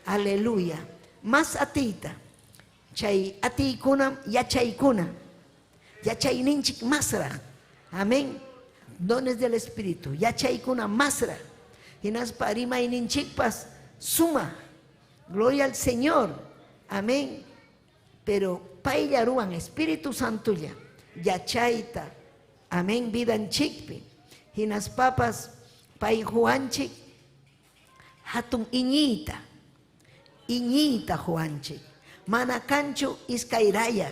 aleluya, más atita, chay atikunam yachaykuna, yachayninchik masra, amén, dones del Espíritu, yachaykuna masra, hinaspa rimayninchikpas suma, gloria al Señor, amén, pero paylla ruan Espíritu Santo ya. Yachaita, amén, vidanchikpi, hinas papas, pay juanchik, hatun iñita juanchik, manakanchu iskairaya,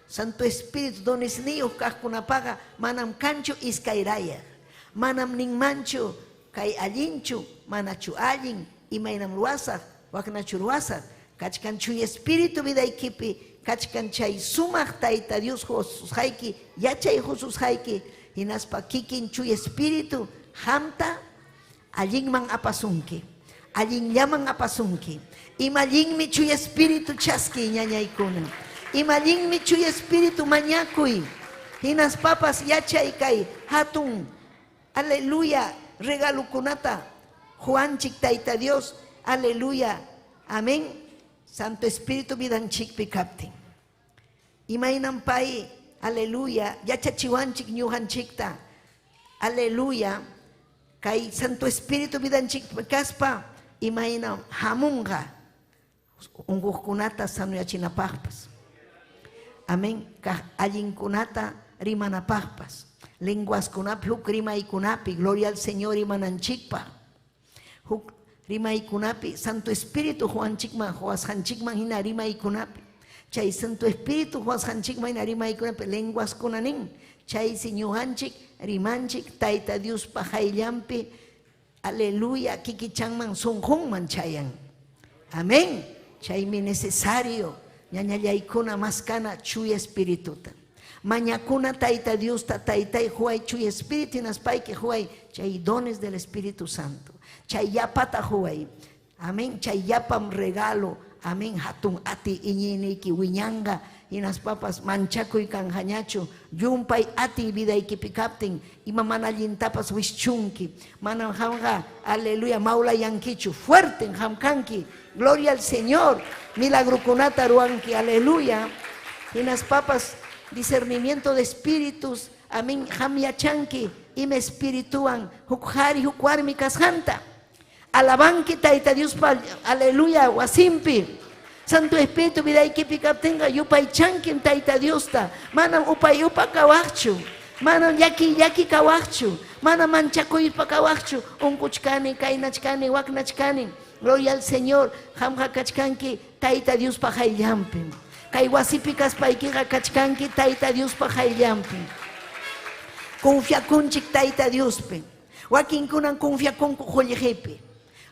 Santo Espíritu dones niyo kahkunapaga, manam kanchu iskairaya, manam ningmanchu, kay allinchu, manachu allin, imaynam ruwasak, waknachu ruwasak, kachkanchu Espíritu vidaykipi, kachkan chay sumaq Tayta Dios Josusjayki, yachay Josusjayki, hinaspa kikin chuy espíritu, hamta, allinman apasunki, allinllaman apasunki, imallinmi chuy espíritu chaski ñañaykuna, imallinmi chuy espíritu mañakuy, hinaspapas yachay kay hatun, aleluya, regalukunata, Juanchik Tayta Dios, aleluya, amén. Santo Espíritu vidanchikpi kaptin. Imaynam pay, aleluya, yachachiwanchik ñuhanchikta, aleluya, kay Santo Espíritu vidanchikpi kaspa, imaynam hamunga, unguhkunata sanuyachinapaqpas. Amén, kah allinkunata rimanapaqpas. Lenguaskunapi huk rimaykunapi, gloria al Señor imananchikpa. huk rimaykunapi Santo Espíritu Juanchikman huasqanchikman hina rimaykunapi chay Santo Espíritu huasqanchikman hina rimaykunapi lenguas kunanin chay ñuqanchik rimanchik Tayta Dios pajayllampi aleluya kikichanman sunqunman chayan amén chaymi necesario ñañallaykuna maskana chuya espirituta mañakuna Tayta Dios taytay huay chuya espíritu inaspayki huay chay dones del Espíritu Santo chay yapata huay amén chay yapam regalo amén hatun ati iñiniki wiñanga inas papas manchakuy kan hañachu yumpay ati vidaykipi kaptin ima mana allintapas wischunki mana hamqa aleluya maula yankichu fuerte hamkanki gloria al Señor milagrukunata ruanki aleluya inas papas discernimiento de espíritus amén ham yachanki ima espirituan hukhari hukwarmi kasjanta alabanki Tayta Dios aleluya wasimpi Santo Espíritu vidaykipi kaptinqa yupay chankin Tayta Diosta manam upay kawaqchu manam yaki kawaqchu manam manchakuypa kawaqchu unkuchkani kaynachkani waknachkani gloria al Señor hamqa kachkanki Tayta Dios pajayllampi kay wasipi kaspaykiqa kachkanki Tayta Dios pajayllampi confiakunchik Tayta Diospi wakinkunan confiakunku qullqipi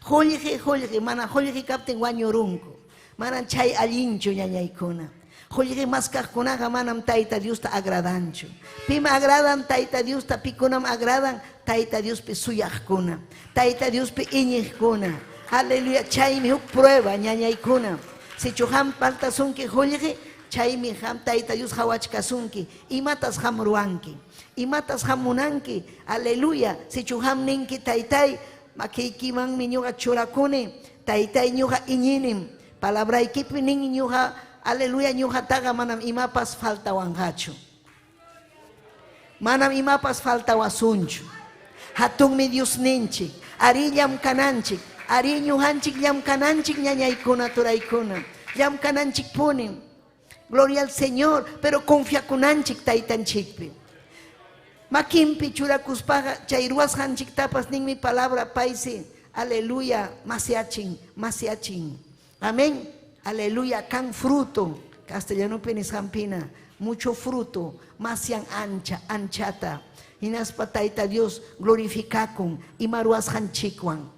qullqi mana qullqi kaptin wañurunku manam chay allinchu ñañaykuna qullqi maskaqkunaqa manam Tayta Diosta agradanchu pima agradan Tayta Diosta pikunam agradan Tayta Diospi suyaqkuna Tayta Diospi iñiqkuna aleluya chaymi huk prueba ñañaykuna sichu ham paltasunki qullqi chaymi ham Tayta Dios hawachkasunki imatas ham ruanki imatas ham munanki aleluya sichu ham ninki taytay makiykimanmi ñuqa churakuni taytay ñuqa iñinim palabraykipi nin ñuqa aleluya ñuqataqa manam imapas faltawanqachu manam imapas faltawasunchu hatunmi Dios ninchik ari llamkananchik ari ñuqanchik llamkananchik ñañaykuna turaykuna llamkananchik punim gloria al Señor pero confiakunanchik taytanchikpi makinpi churakuspaqa chay ruwasqanchiktapas ninmi palabra paysi aleluya masiachin amén aleluya kan fruto castellanopi nisqanpina mucho fruto masian anchata hinaspa Tayta Dios glorificakun ima ruwasqanchikwan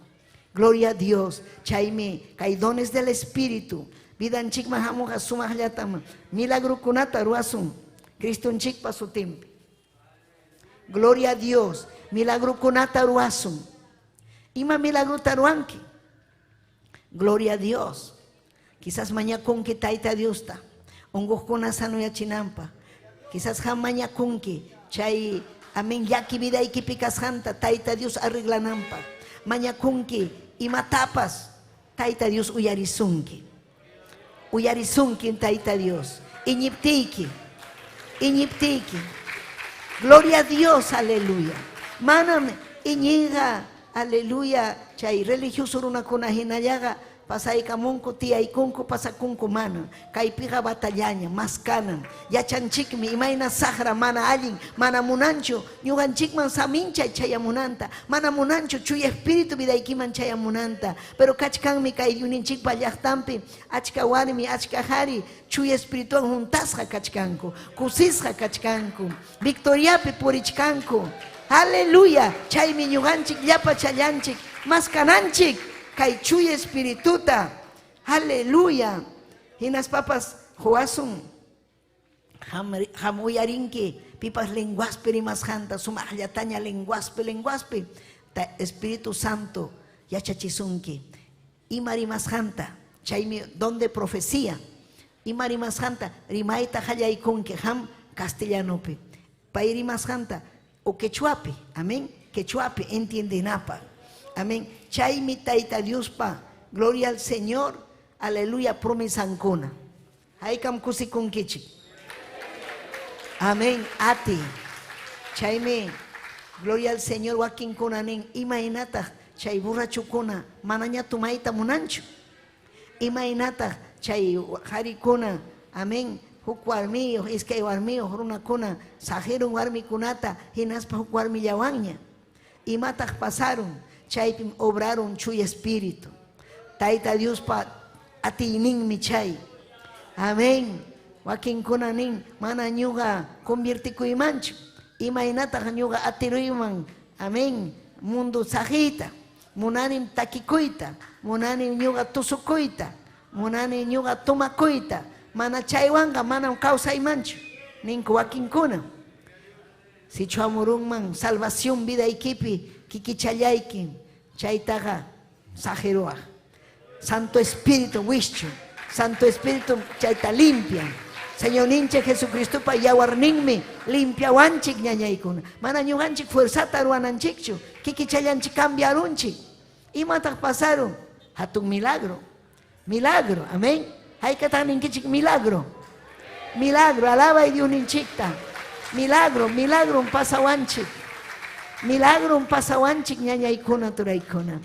gloria a Dios chaymi kay dones del Espíritu vidanchikman hamuqa sumaqllatam milagrukunata ruwasun Cristonchikpa sutimpi gloria a Dios milagrukunata ruwasun ima milagruta ruanki gloria a Dios quizás mañakunki Tayta Diosta unquqkuna sanuyachinanpa quizás ham mañakunki chay amén yaki vidaykipi kasqanta Tayta Dios arreglananpa mañakunki imatapas Tayta Dios uyarisunki Tayta Dios iñiptiyki gloria a Dios aleluya manam iñiqa aleluya chay religioso runakuna hinallaqa pasaykamunku tiyaykunku pasakunku mana kaypiqa batallaña maskanan yachanchikmi imayna saqra mana allin mana munanchu ñuqanchikman saminchay chayamunanta mana munanchu chuya espíritu vidaykiman chayamunanta pero kachkanmi kay Diosninchikpa llaqtanpi achka warmi achka qhari chuya espirituwan juntasqa kachkanku kusisqa kachkanku victoriapi purichkanku aleluya chaymi ñuqanchik llapa challanchik maskananchik kay chuya espirituta aleluya hinas papas huasun ham uyarinki pipas lenguaspi rimasqanta sumaqllataña lenguaspi Espíritu Santo yachachisunki ima rimasqanta chaymi donde profecía ima rimasqanta rimayta qallaykunki ham castellanopi pay rimasqanta o quechuapi amén quechuapi entiendenapa amén chaymi Tayta Diospa gloria al Señor aleluya promisankuna haykam kusikunkichik amén ati chaymi gloria al Señor wakinkunanin imaynataq chay borrachukuna manaña tumayta munanchu imaynataq chay qarikuna amén huk warmiyuq iskay warmiyuq runakuna sajerun warmikunata hinaspa huk warmillawanña imataq pasaron chaypim obraron chuy espíritu. Taita Dios pa atinin mi chay. Amén. Wakin kunanin mana ñuga convirtikuymanchu. Imaynata ñuga atiruyman. Amén. Mundo sajita. Munanim takikuyta. Munanim ñuga tusukuyta. Munanim ñuga tumakuyta. Mana chaywanga manam kausaymanchu. Ninku wakin kuna. Si chuamurunman salvación vida equipi kikichayaykin chaytaga sajeroa. Santo Espíritu wischu. Santo Espíritu chayta limpia. Señor ninche Jesucristo pa yawarninmi limpia wanchik ñañaykuna. Mana ñuganchik fuerzata ruananchikchu. Kikichayanchik cambiarunchik. Imatak pasaron. Hatun milagro. Milagro. Amén. Haykatan ninkichik milagro. Milagro. Alaba y Dios ninchikta. Milagro, milagro un pasawanchik. Milagro un pasawanchik ñañaykuna turaykuna.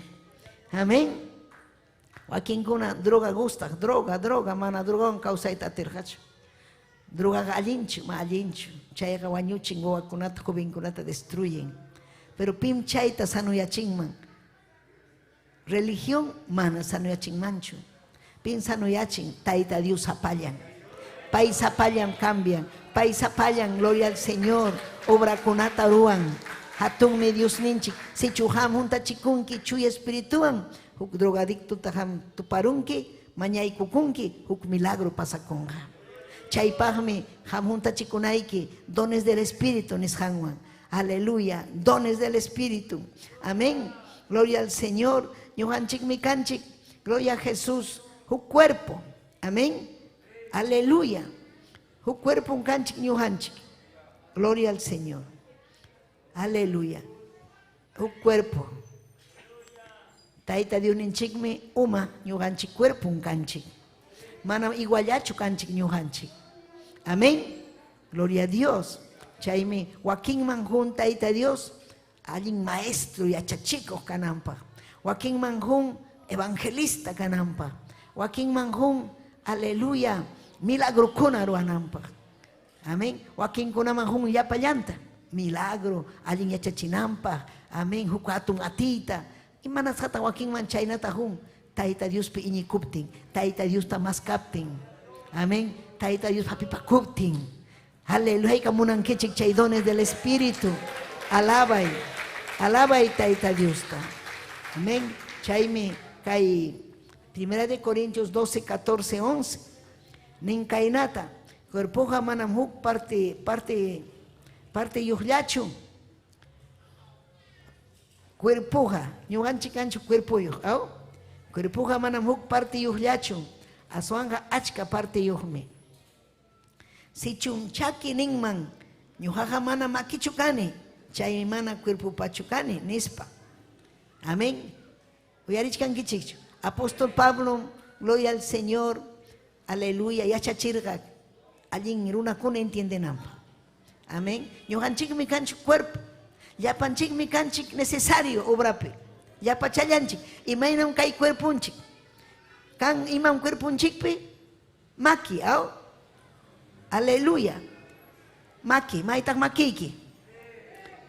Amén. Wakinkuna droga gusta, droga, mana droga kausayta tirqachu. Droga allinchu, ma allinchu. Chayqa wañuchin wawakunata, jovenkunata destruyen. Pero pim chayta sanuyachinman. Religión mana sanuyachinmanchu. Pim sanuyachin, taita Dios apallan. País apallan cambian. País apallan, gloria al Señor. Obra kunata ruan. Hatun me Dios ninchik. Si chuham junta chikunki, chuy espirituan. Huk drogadicto taham tuparunki. Mañay kukunki. Huk milagro pasakonga. Chaypahme ham junta chikunaiki. Dones del Espíritu nishanwan. Aleluya. Dones del Espíritu. Amén. Gloria al Señor. Ñuhanchik mikanchik. Gloria a Jesús. Huk cuerpo. Amén. Aleluya. Huk cuerpo un canchik ñuhanchik. Gloria al Señor. Aleluya. Huk cuerpo. Taita Dios ninchikme uma ñuhanchik cuerpo un canchik. Mana igualachu canchik ñuhanchik. Amén. Gloria a Dios. Chayme Joaquín Manjún Taita Dios. Alguien maestro y achachicos canampa. Joaquín Manjún evangelista canampa. Joaquín Manjún, aleluya. Milagro kunaru anampa. Amén. Joaquín kunamanjun yapallanta. Milagro. Alguien yachachinampa. Amén. Jukatun atita. Y manasata Joaquín manchainata jun. Taita Dios pi iñikuptin. Taita Dios tamas captin. Amén. Taita Dios papipa kuptin. Aleluya. Kamunan kichik chaidones del Espíritu. Alabay. Alabay Taita Dios. Amén. Chaime kai. 1 Corintios 12, 14, 11. Ninkainata, cuerpoja manamuk parte yuhlachu. Cuerpoja, ñuganchi cancho cuerpo yuh, ¿au? Cuerpoja manamuk parte yuhlachu. Asuanga achka parte yuhme. Si chunchaki ningman, ñujaja mana makichukane, chay mana cuerpo pachukane, nispa. Amén. Uyarichkan kichichu. Apóstol Pablo, gloria al Señor. Aleluya, ya chachirga. Alguien iruna kuna entiende namba. Amén. Ñuhanchik mi canchik cuerpo. Ya panchik mi canchik necesario obrape. Ya pachayanchik. Imainam kai cuerpo unchik. Kan imam cuerpo unchikpe. Maki, ¿au? Aleluya. Maki, maitak makiki.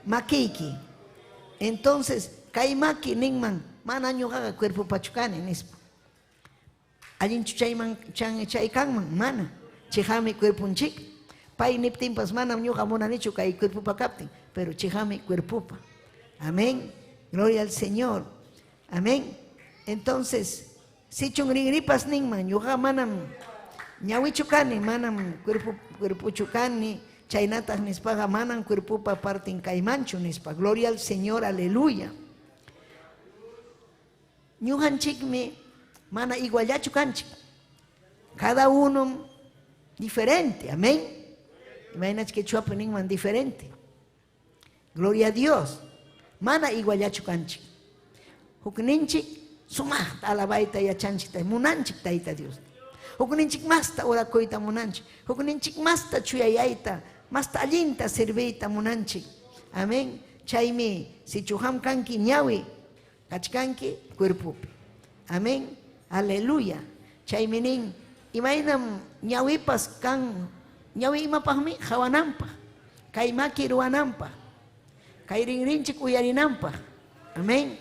Makiki. Entonces, kai maki ningman. Mana ñuhaga cuerpo pachukane nispa. Allin chuchayman chaykanman mana. Chihami cuerpo un chic. Pai niptimpas mana ñuha monanichu kay cuerpo pa captin. Pero chihami cuerpo pa. Amén. Gloria al Señor. Amén. Entonces, si chungripas ningman ñuha manam ñawichukani manam cuerpo chukani. Chaynatas nispaga manam cuerpo pa partin kaimanchu nispa. Gloria al Señor. Aleluya. Ñuhanchikmi mana igualachu kanchik. Cada uno diferente. Amén. Imagínate que chuapeningman diferente. Gloria a Dios. Mana igualachu kanchik. Hukninchik sumah alabaita ya chanchik munanchik taita Dios. Hukninchik masta orakoita munanchik. Hukninchik masta chuyayaita. Masta allinta servita munanchik. Amén. Chaymi si chuham kanki ñawi. Kachkanki cuerpo. Amén. Aleluya. Chayminin. Imainam ñawipas kan. Ñawi imapahmi hawanampa. Kay maki ruwanampa. Kay rinrinchik uyarinampa. Amén.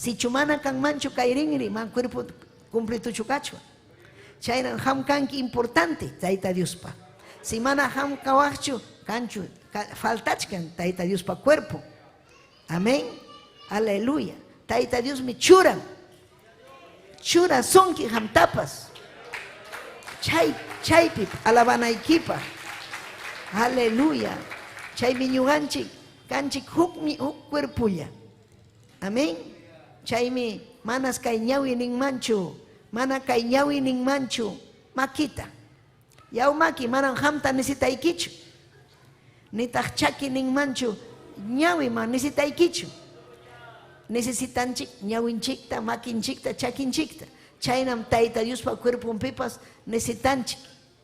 Si chumana kang manchu kairingri, man cuerpo completo chucacho. Chayna ham kanki importante, Tayta Dios pa. Si mana ham kawachu, kanchu, faltachkan, Tayta Dios pa cuerpo. Amén. Aleluya. Tayta Dios me chura. Chura sonki ham tapas. Chaypip, alabanaykipa. Aleluya. Chay miñuganchik, kanchik huk cuerpulla. Amén. Chaymi manas kay ñawi nin manchu, mana kay ñawi nin manchu, makita. Yaw maki manan hamta nisitaykichu. Nitaq chaki nin manchu, ñawi man nisitaykichu. Necesitanchik ñawinchikta, makinchikta, chakinchikta. Chaynam Tayta Diospa cuerpunpipas necesitanchik,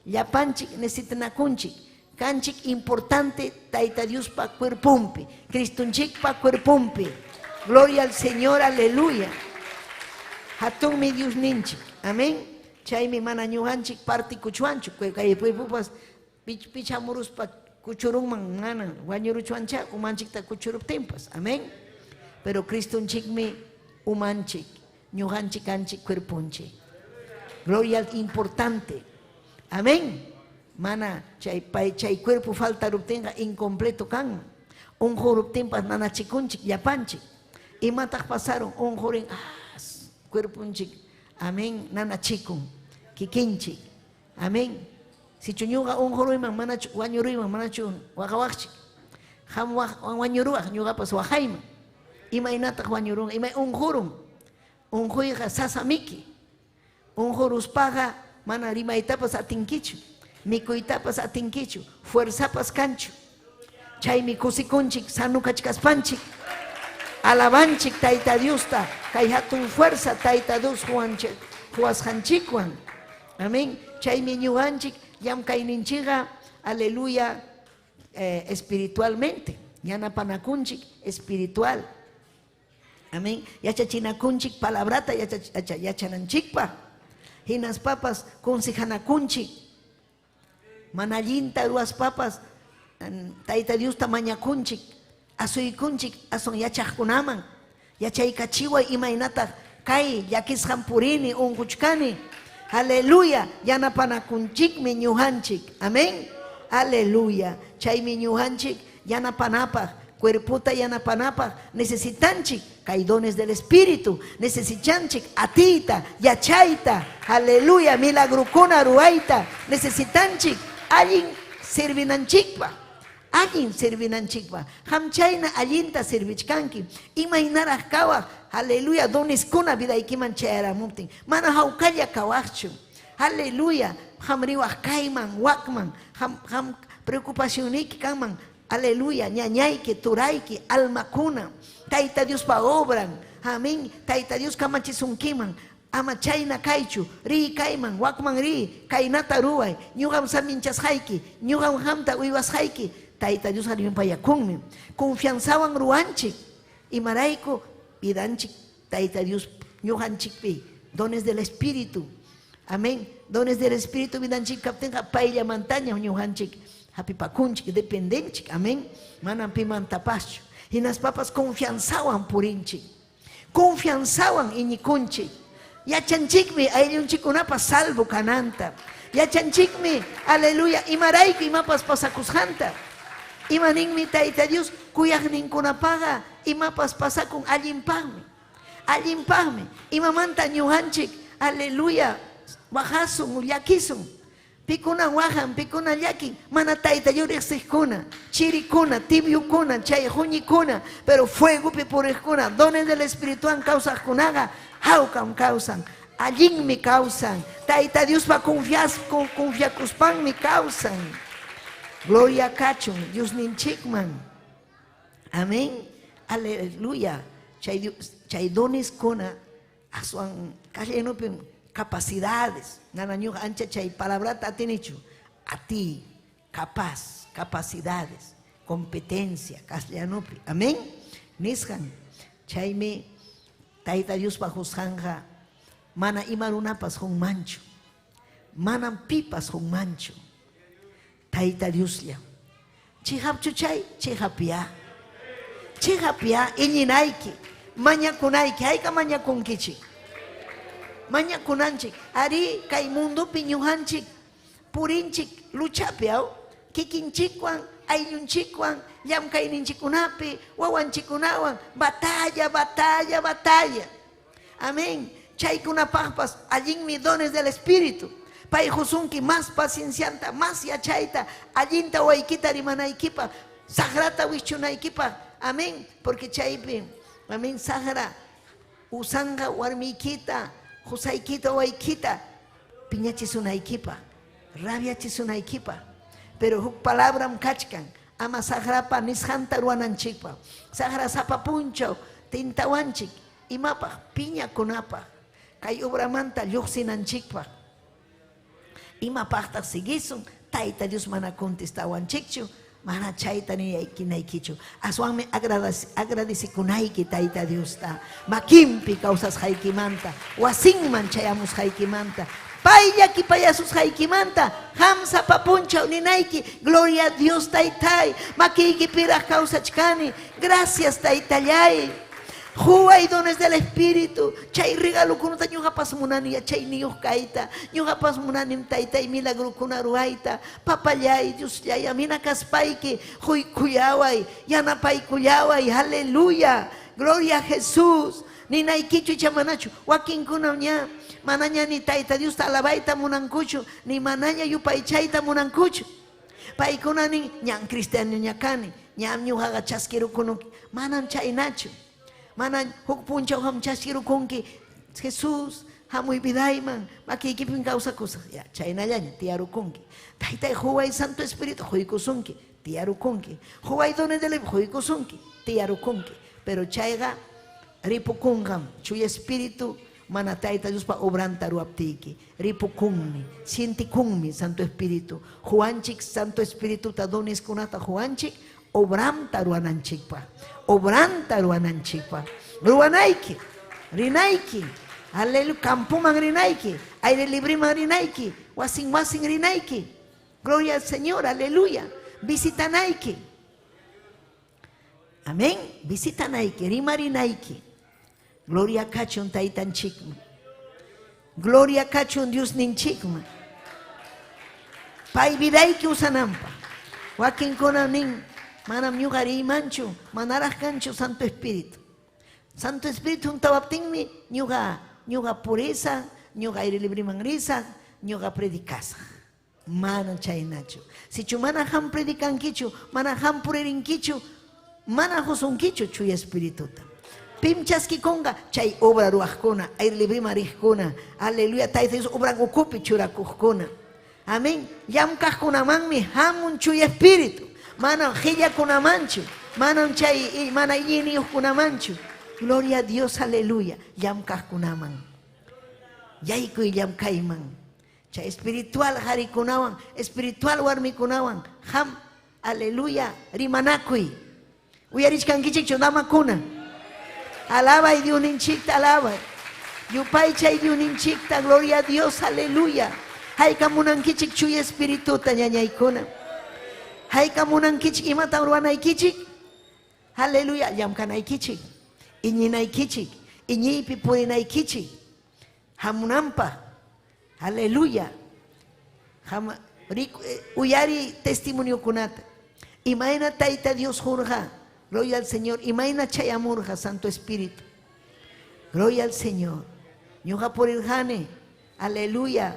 llapanchik necesitanakunchik. Kanchik importante Tayta Diospa cuerpumpi, Cristunchikpa cuerpumpi. Gloria al Señor, aleluya. Hatun mi Dios ninchik, amén. Chaymi mana ñuhanchik parti kuchuanchu, kaypupas pichamuruspa kuchurunman mana wañuruchuancha, umanchikta kuchuruptimpas, amén. Pero Cristunchikmi umanchik, ñuhanchik kanchik cuerpunchik. Gloria al importante, amén. Mana chay cuerpo falta ruptenga incompleto kan. Un joruptimpas nana chikunchik, yapanchik. Y matak pasaron un joren cuerpunchik, amén, nana chikun, kikinchik, amén. Si chuñuga un joruiman mana wañuruiman mana chun wakawakchik. Ham wañuruak ñuga pas wahayman. Ima inatak wañurun, ima un jorum. Un joiga sasamiki. Un joruspaga mana rimaitapas atinkichu. Mikuitapas atinkichu, fuerzapas kanchu. Chaymi kusikunchik, sanukachkaspanchik. Alabanchik Tayta Diosta, kay hatun fuerza Tayta Dios huashanchikwan. Amén. Chaymi ñuhanchik yam kayninchiga, aleluya, espiritualmente. Yanapanakunchik espiritual. Amén. Yachachinakunchik palabrata yachananchikpa. Hinas papas consejanakunchik. Manallinta ruas papas Tayta Dios tamañakunchik asuykunchik asun yachaqkunaman yachaykachiway imaynata kay yakisqan purini unquchkani aleluya yanapanakunchikmi ñuhanchik amén aleluya chaymi ñuhanchik yanapanapaq cuerputa yanapanapaq necesitanchik kay dones del espíritu necesitanchik atita yachayta aleluya milagrukuna ruayta necesitanchik allin servinanchikpa, allin servinanchikpa. Hamchayna allinta servichkanki. Imaynaraq kawaq, aleluya, doniskuna vidaykiman chayaramuptin. Mana hawkalla kawaqchu. Aleluya, hamriwaq kayman, wakman, ham preocupacioniki kanman. Aleluya, ñañayki, turayki, almakuna. Tayta Diospa obran. Amén. Tayta Dios kamachisunkiman. Ama chayna kaychu, ri kayman, wakman ri, kaynata ruay, ñuqam saminchasqayki, ñuqam hamta uywasqayki, Tayta Dios harimpayakunmi. Confianzawan ruanchik, imarayku pidanchik, Tayta Dios ñuqanchikpi, dones del Espíritu. Amén. Dones del Espíritu vidanchik kaptenqa paylla mantaña ñuqanchik, hapipakunchik, dependenchik, amén. Manan pimantapaschu. Hinas papas confianzawan purinchik, confianzawan iñikunchik. Yachanchikmi ayllunchikunapas salvo kananta. Yachanchikmi, aleluya, imarayku imapas pasakushanta. Imaninmi Tayta Dios kuyaqninkunapaqa imapas pasakun allinpaqmi. Allinpaqmi. Imamanta ñuhanchik, aleluya, wahasun, llakisun. Pikuna wahan, pikuna llakin, mana Tayta Dios riqsiqkuna, chirikuna, tibiukuna, chay huñikuna, pero fuegupi puriqkuna, dones del Espirituan causaqkunaqa, hawkan causan, allin mi causan, Tayta Dios pa confiakuspan mi causan. Gloria kachun, Dios ninchikman. Amén. Aleluya. Chay dones kuna, asuan kallenupin capacidades. Nanañuga ancha chay palabrata atinichu. A ti, capaz, capacidades, competencia, castellanupi. Amén. Nishan, chayme. Tayta Dios pa juzganja, mana imarunapas hon mancho, manan pipas hon mancho. Tayta Dios ya. Chihap chuchay, chihapia. Chihapia, iñinaiki. mañakunaiki, hayka mañakunkichik. Mañakunanchik, ari kay mundo piñujanchik, purinchik luchapi, kikinchikwan, ayllunchikwan, llamkayninchikunapi, wawanchikunawan, batalla. Amén. Chaykunapaqpas allinmi dones del Espíritu. Pay husunki más paciencianta, más yachaita, allinta waykita rimanaykipa, sagrata wischunaykipa. Amén. Porque chaypi, amén, sagra usanga warmiykita, husaykita waykita, piñachisunaykipa, rabiachisunaykipa. Pero huk palabram kachkan, ama sagrapa nishanta ruananchikpa, sagra sapapunchaw tintawanchik, imapaq piñakunapaq, kay obramanta lluqsinanchikpaq. Imapaqtaq sigisun, Tayta Dios mana contestawanchikchu, mana chayta niyaykinaykichu. Aswanmi agradecikunayki Tayta Diosta, makimpi kawsasqaykimanta, wasinman chayamusqaykimanta, paylla kipayasusqaykimanta, hamsa papunchaw ninayki, gloria a Dios Taytay, makiykipiraq kawsachkani, gracias Taytallay. Juay dones del Espíritu, chay regalo kunuta ñuqapas munani chay niyuq kayta, ñuqapas munanim Taytay milagro kunaruayta, papallay, Diosllay, amina kaspayki, huykuyaway, yanapaykuyaway, aleluya, gloria a Jesús. Ninaykichu chamanachu, wakinkuna ña, manaña ni Tayta Dios alabayta munankuchu, ni manaña yupaychayta munankuchu. Paykuna ni ñan cristiano ñakani, ñam ñuqaqa chaskirukunuki, manan chaynachu. Mana huk punchaw ham chaskirukunki, Jesús, hamuy vidayman, makikipin kawsakusa, ya, chaynallaña, tiyarukunki. Taytay huway Santo Espíritu, huykusunki, tiyarukunki. Huway dones del huykusunki, tiyarukunki. Pero chayga, ripukunham, chuy Espíritu, mana Tayta Dios pa obranta ruaptiki. Ripukunmi, sientikunmi, Santo Espíritu. Juanchik, Santo Espíritu, ta dones kunata Juanchik, obranta ruananchikpa. Obranta ruananchikpa. Ruanayki, rinayki, aleluya, campuman rinayki, aire libriman rinayki, wasin rinayki. Gloria al Señor, aleluya. Visitanayki. Amén. Visitanayki, rimarinayki. Gloria kachun taytanchikma. Gloria kachun Dios ninchikma. Pay vidayki usanampa. Wakinkuna nin manam ñuqari manchu, manaraq kanchu Santo Espíritu. Santo Espíritu untawaptinmi ñuqa pureza, ñuqa aire libriman risaq, ñuqa predikasaq. Mana chaynachu. Sichu mana ham predikankichu, mana ham puririnkichu, mana husunkichu chuy Espírituta. Pim chaskikunqa chay obra ruwaqkuna, aire libriman riqkuna, aleluya, Tayta Dios obra ukupi churakuqkuna. Amén. Llamkaqkunamanmi hamun chuy Espíritu. Mana hillakunamanchu, mana chay, mana yiniyuqkunamanchu. Gloria a Dios, aleluya. Llamkaqkunaman. Yaykuy llamkayman. Chay espiritual harikunawan, espiritual warmikunawan, ham, aleluya, rimanakuy. Uyarishkankichikchu damakuna. Alaba y Diuninchikta, alaba. Yupay chay Diuninchikta, gloria a Dios, aleluya. Haykamunankichik chuy espirituta ñañaykuna. Haykamunankichik imata ruwanaykichik. Aleluya, llamkanaykichik. Iñinaykichik. Iñiypi purinaykichik. Hamunampa. Aleluya. Uyari testimonio kunata. Imayna Tayta Dios jurja. Gloria al Señor. Imayna chayamurja, Santo Espíritu. Gloria al Señor. Ñuqa purirjani. Aleluya.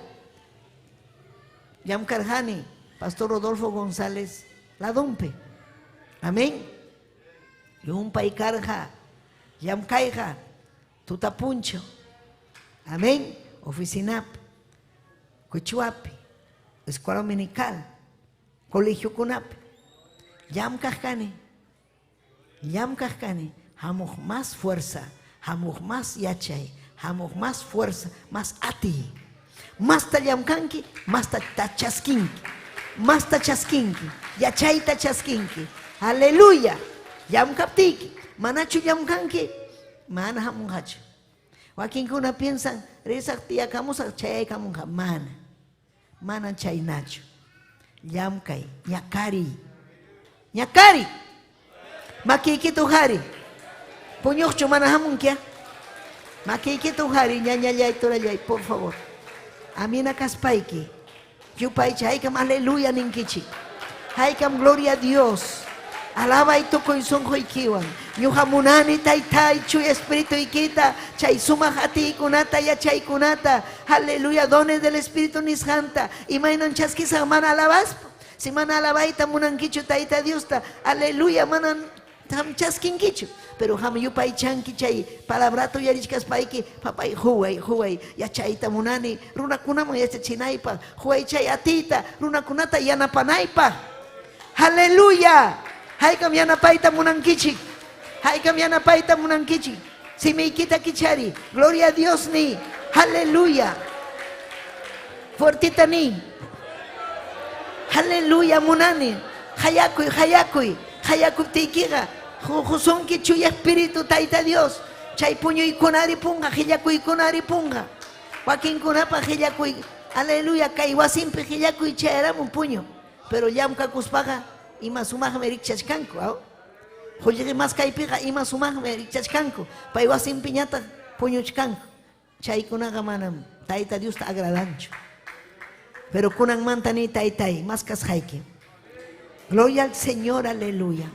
Llamkarjani. Pastor Rodolfo González Ladumpe. Amén. Yumpay karja. Llamkayja. Tutapuncho. Amén. Oficinap. Cuchuapi. Escuela dominical. Colegio Cunapi. Llamkajkani. Llamkajkani. Hamuj más fuerza. Hamuj más yachay. Hamuj más fuerza. Más ati. Más tallamkanki. Más tachaskinki. Más tachaskinki. Yachay tachaskinki. Aleluya. Llamkaptiki. Manachu llamkanki. Mana hamujachu. Wakinkuna piensan. Resak tiyakamusa chayaykamunja. Mana chaynachu. Llamkay. Ñakari. Ñakari. Makikito hari. Puño chumana hamun kia. Makiki tu hari nyanyayay turayay, por favor. Amina kaspaiki. Yupaicha, haikam aleluya ninkichi. Haikam gloria a Dios. Alaba y tu corazón hoikiwan. Nyuhamunani taitai chu espíritu ikita. Chay sumahati kunata ya chay kunata. Aleluya, dones del espíritu nishanta. Imainan chaskisa mana alabas. Si mana alabaita munankichu taita Diosta. Aleluya, manan ham chaskinkichu. Pero ham yupai chanki chay palabrato yarichkas paiki papai huay ya chaita munani runa kunama ya chinaipa huay chay atita runa kunata yanapanaipa. Aleluya. Haikam yanapaita munankichi. Haikam yanapaita munankichi. Si me quita kichari. Gloria a Dios ni. Aleluya. Fuertita ni. Aleluya munani. Hayakuy tikiga. Jusun que chuya espíritu taita Dios. Chay puño y kunari punga. Hiyakuy kunari punga. Joaquín kunapa hiyakuy. Aleluya. Kaiwa simple hiyakuy chayara un puño. Pero ya un kakuspaga. Ima sumah merik chachkanko, ¿ah? Hoy más caipiga, ima sumah merik chachkanko. Paiwa sin piñata, puño chkanko. Chay kunaga manam, taita Dios ta agradancho. Pero kunan mantani taitai, más kashaiki. Gloria al Señor, aleluya.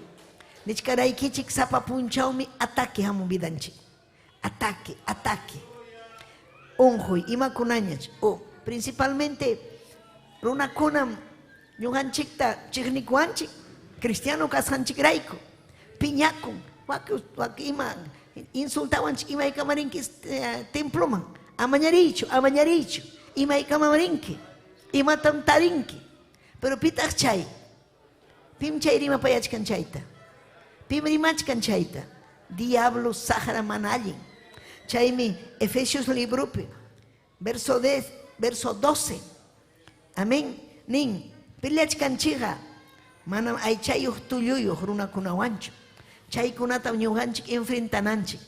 Nichkarai kichik sapa punchao mi ataque hamu vidanchi. Ataque. Unjoy, ima kunañach. O principalmente, runa kunam. Yuhanchikta chignikuanchik cristiano kasanchik raiko piñakun wakima insultawanchik ima ikamarinki temploman amañarichu ima ikamarinki ima tantarinki pero pitak chay pim chay rima payachkan chayta pim rimachkan chayta diablo sahara manallin chaymi Efesios libro verso 12 amén nin Pilech kanchiga, manam ay chayuh tuyuyuh runa kunawancho. Chay kunata ñuhanchik enfrentananchik.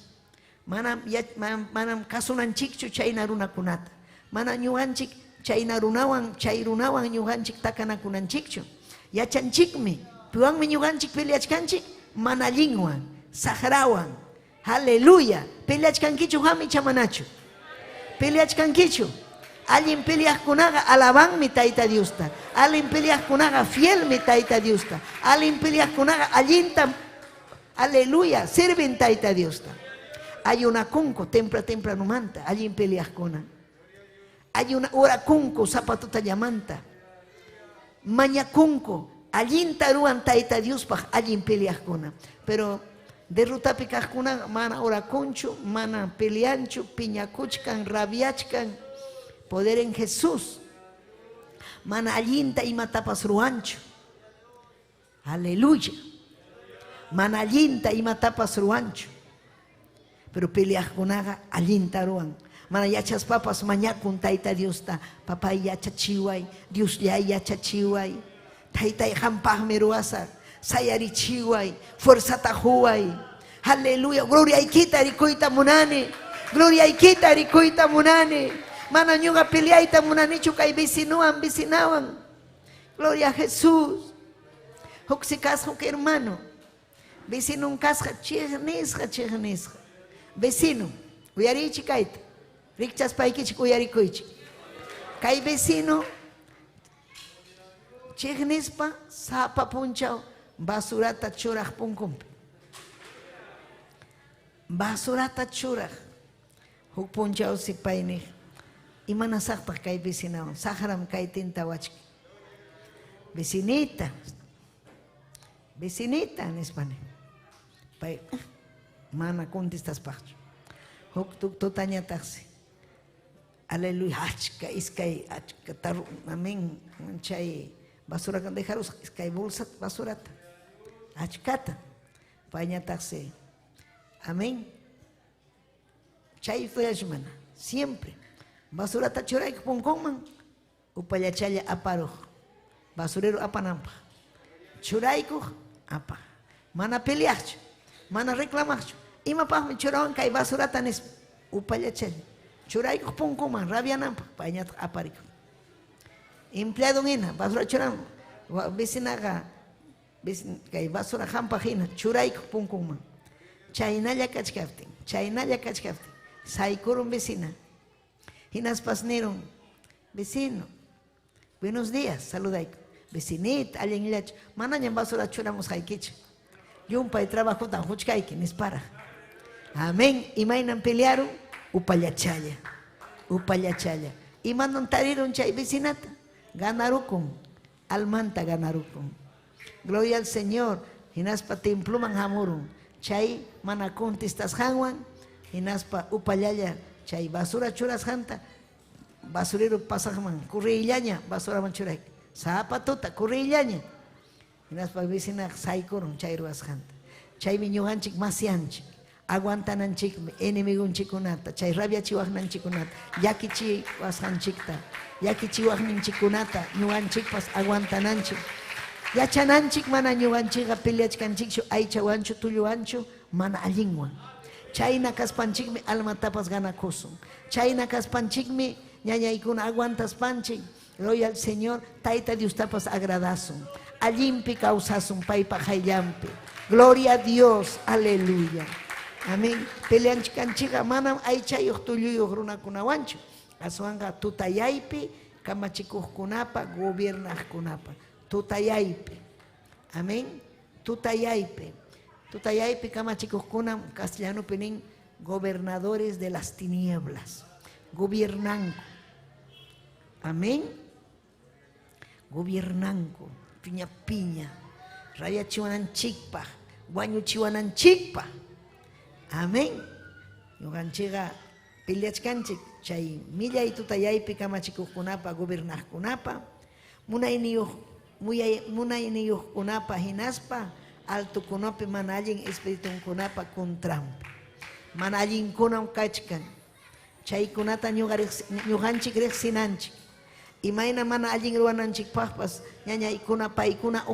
Manam kasunanchikchu chayna runa kunata. Mana ñuhanchik chayna runawan ñuhanchik takanakunanchikchu. Yachanchikmi, piwanmi ñuhanchik peleachkanchik, manallinwan, sahrawan. Aleluya. Peleachkankichu hami chamanachu. Peleachkankichu. Alguien peleas kunaga alaban mi taita Diosta. Alguien peleas kunaga fiel mi taita Diosta. Alguien peleas kunaga allinta. Aleluya, sirven taita Diosta. Hay una kunko, tempra no manta. Alguien peleas kuna. Hay una hora kunko, zapatota llamanta. Maña kunko, allinta ruan taita Dios pa alguien peleas kuna. Pero derruta picas kuna, mana hora kuncho, mana peleancho, piñacuchkan, rabiachkan. Poder en Jesús. Mana allinta y matapas ruancho. Aleluya. Mana allinta y matapas ruancho. Pero peleas con haga allinta ruan. Mana yachas papas mañakun taita Dios ta. Papá yacha chihuay. Dios ya yacha chihuay. Taita jampaj meruasa. Sayari chihuay. Fuerza tajuay. Aleluya. Gloria ikita rikuita munane. Gloria ikita rikuita munane. Mana ñuga peleaita munanichu kay vicinawan. Gloria a Jesús. Hoxi casco que hermano. Vecino un casca chihnisja. Vecino. Uyarichi kaita. Rikchas paikichi uyarikuichi. Kay vecino. Chihnispa sapa punchao. Basurata churaj punkumpe. Basurata churaj. Huk punchao si painej. Imana sakpa kay vecinawan, saharam kay tintawachki. Vecinita en español. Pay, mana contestas pacho. Huk tuk totaña taxi. Aleluya, achka, iskay, achka, taru, amén, chay, basura kan dejaros, iskay bolsa, basurata. Achkata, paña taxi. Amén. Chay flashmana, siempre. Basura tachuray pungkoman upayachaya aparoj basurero apanampa churayko apa mana peleacho mana reclamacho ima pahmi churawan kay basurata nes upayachaya churayko pungkoman rabianampa pañat apariko empleado ngina basura churan vecinaga kay basura hampa hina churayko pungkoman chaynalla kachkaptin, saykurun vecina. Hinaspas nirun, vecino, buenos días, saludayku. Vecinita, alguien illachu, manañan basura churamos haykichu. Yumpay trabajo tan huchkayki, nispara. Amén. Imainan pelearon, upallachaya. Y mandan tarirun chay vecinata, ganarukun, almanta ganarukun. Gloria al Señor, hinaspa templuman hamurun, chay mana contestas hanwan, hinaspa upallaya, chay basura churas hanta, basurero pasajman, kurrillaña, basura manchuray, zapatuta, kurrillaña. Hinaspa vecina saykurun, chay ruas hanta, chay miñuhanchik masianchik. Aguantananchikmi enemigunchikunata, chay rabia chiwaqnanchikunata, yakichi wasqanchikta, yakichi waqninchikunata, ñuqanchikpas aguantananchik. Yachananchik mana ñuqanchikqa peleachkanchikshu aychawanchu tulluwanchu mana allinwan. Chayna kaspanchikmi almatapas ganakusun. Chayna kaspanchikmi ñañaykuna aguantaspanchik. Gloria al Señor, Tayta Diostapas agradasun. Allimpi causasun paypa hayllampi. Gloria a Dios, aleluya. Amén. Peleanchikanchiqa manam aychayuq tulluyuq runakunawanchu. Aswanga tutayaypi kamachikuqkunapa, gobernaqkunapa. Tutayaypi. Amén. Tutayaypi. Tutayaypi kamachikuqkuna castellanopi nin gobernadores de las tinieblas. Gobernanco. Amén. Gobernanco. Piña piña. Raya chiwananchikpa. Guañu chiwananchikpa. Amén. Ñuqanchikqa peleachkanchik chay millay tutayaypi kamachikuqkunapa gobernaqkunapa munayniyuqkunapa hinaspa altukunapi mana allin espiritunkunapa contrampa mana allinkunam kachkan chaykunata ñuqanchik riqsinanchik imayna mana allin ruwananchikpaqpas ñañaykuna paykuna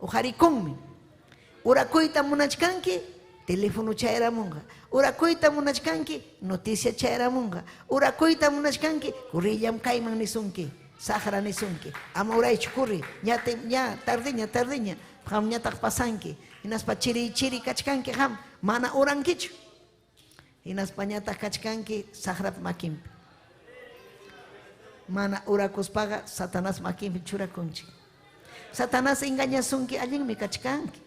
ujarikunmi urakuyta munachkanki teléfono chayramunga, urakuyta munachkanki, noticia chayramunga, urakuyta munachkanki, kurrillam kayman nisunki, sahra nisunki, ama uraychu kurri, ña tardiña, ham ñataq pasanki, hinaspa chiri kachkanki ham, mana urankichu, hinaspa ñataq kachkanki, sahrap makimpi, mana urakuspaga, Satanás makimpi churakunchi, Satanás engañasunki allinmi kachkanki,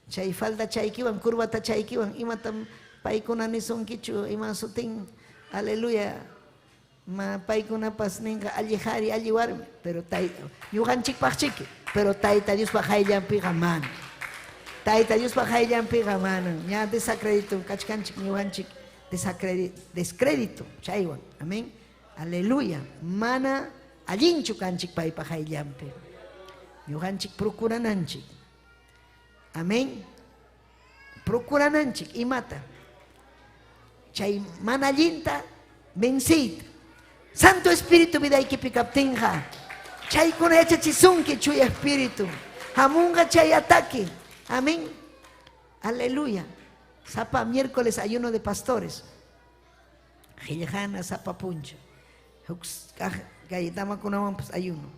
chay falda chaykiwan, kurbata chaykiwan, imatam paykuna nisunkichu, ima sutin, aleluya, ma paykunapas ninqa alli hari, alli warmi, pero ñuqanchikpaqchiki, pero Tayta Diospa hayllampiqa mana. Tayta Diospa hayllampiqa mana, ña desacredito kachkanchik ñuqanchik, descrédito chaywan, amén, aleluya, mana allinchu kanchik paypa hayllampi, ñuqanchik procurananchik. Amén. Procurananchik imata. Chay mana allinta vencid. Santo Espíritu vidaykipi kaptinqa. Chaykuna yachachisunki chuya Espíritu. Hamunqa chay ataque. Amén. Aleluya. Sapa miércoles ayuno de pastores. Hillajana sapa puncho. Gayetama kunawan pues ayuno.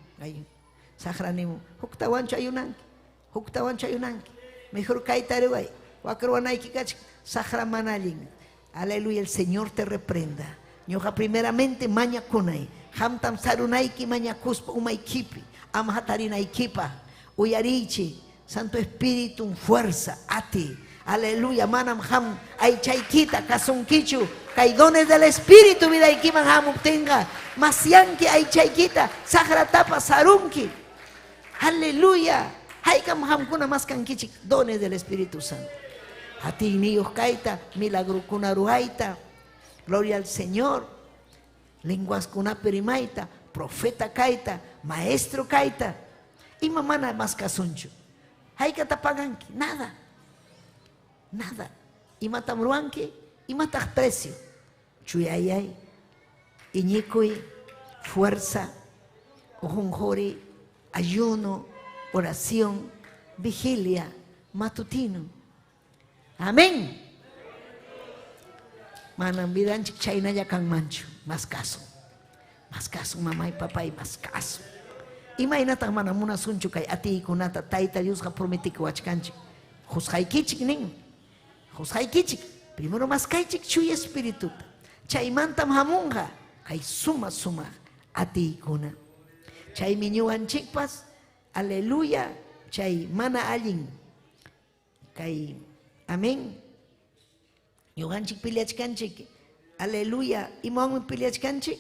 Sahranimo. Huktawancho ayunanki. Mejor kaitaruay, wakruanayki kach, sahra manalin. Aleluya, el Señor te reprenda. Ñoja primeramente maña kunay, hamtam sarunayki maña kuspa umaykipi, amhatarinaykipa, uyarichi, Santo Espíritu, fuerza a ti. Aleluya, manam ham, ay chaykita, kasunkichu, kaidones del Espíritu, vida ikiman ham obtenga, masianki ay chaykita, sahra tapa sarunki. Aleluya. Haykam hamkuna maskankichik dones del Espíritu Santo. Ati niyuq kayta, milagrukunata ruayta, gloria al Señor. Lenguaskunapi rimayta, profeta kayta, maestro kayta. Ima mana maskasunchu. Haykata paganki, nada. Imatam ruanki, imataq precio. Chuyayay, iñikuy, fuerza, ujunjori, ayuno, oración, vigilia, matutino. Amén. Manam vidanchik chaynalla kanmanchu. Más caso, mamá y papá, y más caso. Imaynataq mana munasunchu kay atikunata Tayta Diosqa prometikiwachkanchik. juzgaykichik nin. Juzgaykichik. Primero maskaychik chuya espíritu. Chaymantam hamunqa. Kay suma atiykuna. Chaymi ñuqanchikpas, aleluya, chay mana allin. Kay, amén. Ñuqanchik peleachkanchik, aleluya, imawanmi peleachkanchik,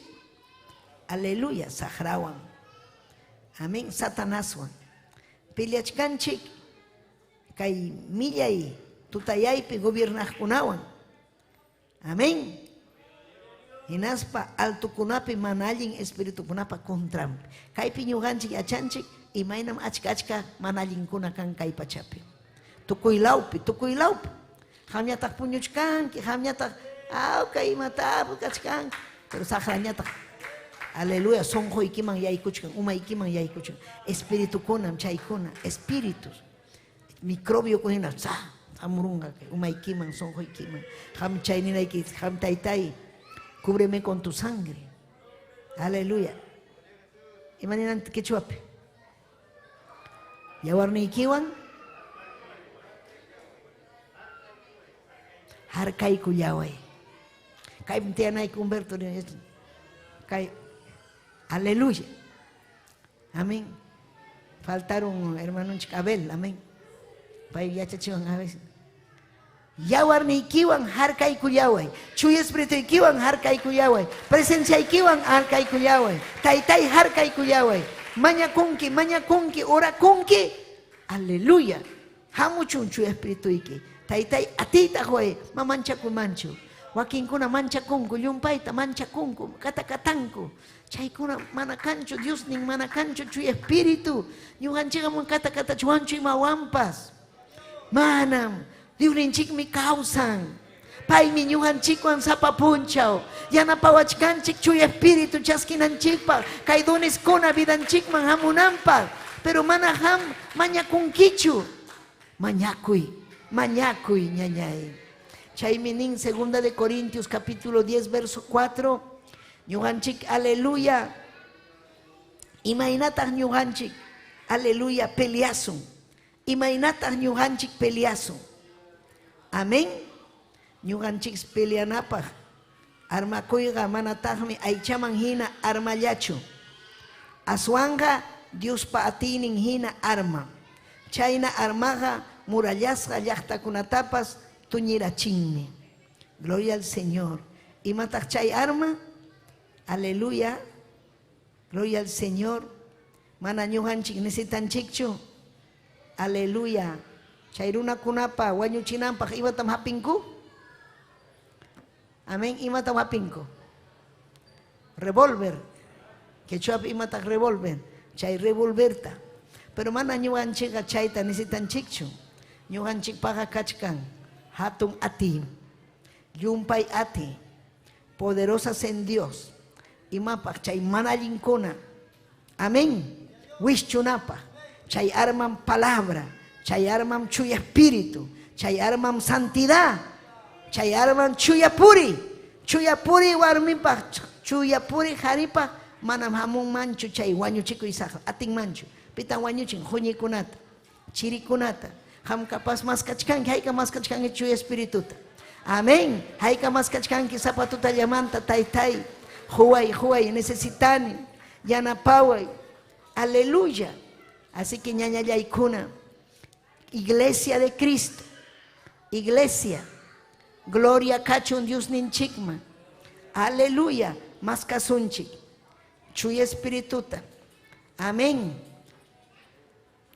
aleluya, sahrawan. Amén, satanaswan. Peleachkanchik, kay millay, tutayaypi gobiernaqkunawan. Amén. Hinaspa altukunapi manallin espiritukunapa contrampi. Kaypi ñuqanchik yachanchik imaynam achka manallinkuna kan kay pachapi. Tukuylawpi. Hamñataq puñuchkanki, hamñataq kay imatapu kachkanki. Pero saqrañataq, aleluya, sonquykiman yaykuchkan, umaykiman yaykuchkan. Espiritukunam chaykuna, espíritus. Microbio kuhina, amurunga, umaykiman, sonquykiman. Ham chayninayki, ham taytay. Cúbreme con tu sangre. Aleluya. Imaninant quechuapi. Yawarniykiwan harkayku llaway. Kay tiyanayki Humberto. Kay. Aleluya. Amén. Faltaron hermanunchik Abel. Amén. Pay yachachiwan a veces. Yawarniykiwan harkayku llaway. Chuya espirituykwan harkayku llaway. Presenciaykiwan harkayku llaway. Taytay harkayku llaway. Mañakunki, orakunki. Aleluya. Hamuchun chuya espirituyki. Taytay atiyta huay, mamanchakumanchu. Wakinkuna manchakunku, llumpayta manchakunku, katakatanku. Chaykuna manakanchu, Dios nin manakanchu chuya espiritu. Ñuqanchikman katakachachuanchu imawampas. Manam. Diosninchikmi kawsan. Paymi ñuqanchikwan sapapunchaw. Yanapawachkanchik chuya espíritu chaskinanchikpaq. Kay doniskuna vidanchikman hamunanpaq. Pero mana mañakunkichu. Mañakuy ñañay. Chaymi nin 2 de Corintios capítulo 10 verso 4. Ñuqanchik aleluya. Imaynataq ñuqanchik aleluya peleasun. Imaynataq ñuqanchik peleasun. Amén. Ñuqanchik peleanapaq armakuyqa manataqmi aychaman hina armallachu. Aswanga Diospa atinin hina arma. Chayna armaqa murallasqa llaqtakunatapas tuñirachinmi. Gloria al Señor. Imataq chay arma. Aleluya. Gloria al Señor. Mana ñuqanchik necesitanchikchu. Aleluya. Chay runakunapa wañuchinanpaq imatam hapinku. Amén, imatam hapinku. Revólver. Quechuapi imataq revólver. Chay revolverta. Pero mana ñuqanchikqa chayta necesitanchikchu. Ñuqanchikpaqa kachkan hatun ati. Yumpay ati. Poderosas en Dios. Imapaq chay manallinkuna. Amén. Wishchunapaq. Chay arman palabra. Chay arman chuya espíritu. Chay arman santidad. Chay arman chuya puri. Chuya puri warmipaq. Chuya puri haripaq. Manam hamun manchu chay wañuchiku isaq. Atin manchu. Pitan wañuchin huñikunata. Chirikunata. Ham kapas mas kachkanki. Hayka mas kachkanki chuya espirituta. Amén. Hayka mas kachkanki zapatuta llamanta taytay. Huay necesitani. Yanapaway. Aleluya. Así que ñañallaykuna. Iglesia de Cristo. Iglesia. Gloria kachun Dios ninchikma. Aleluya. Mas kasunchik. Chuya espirituta. Amén.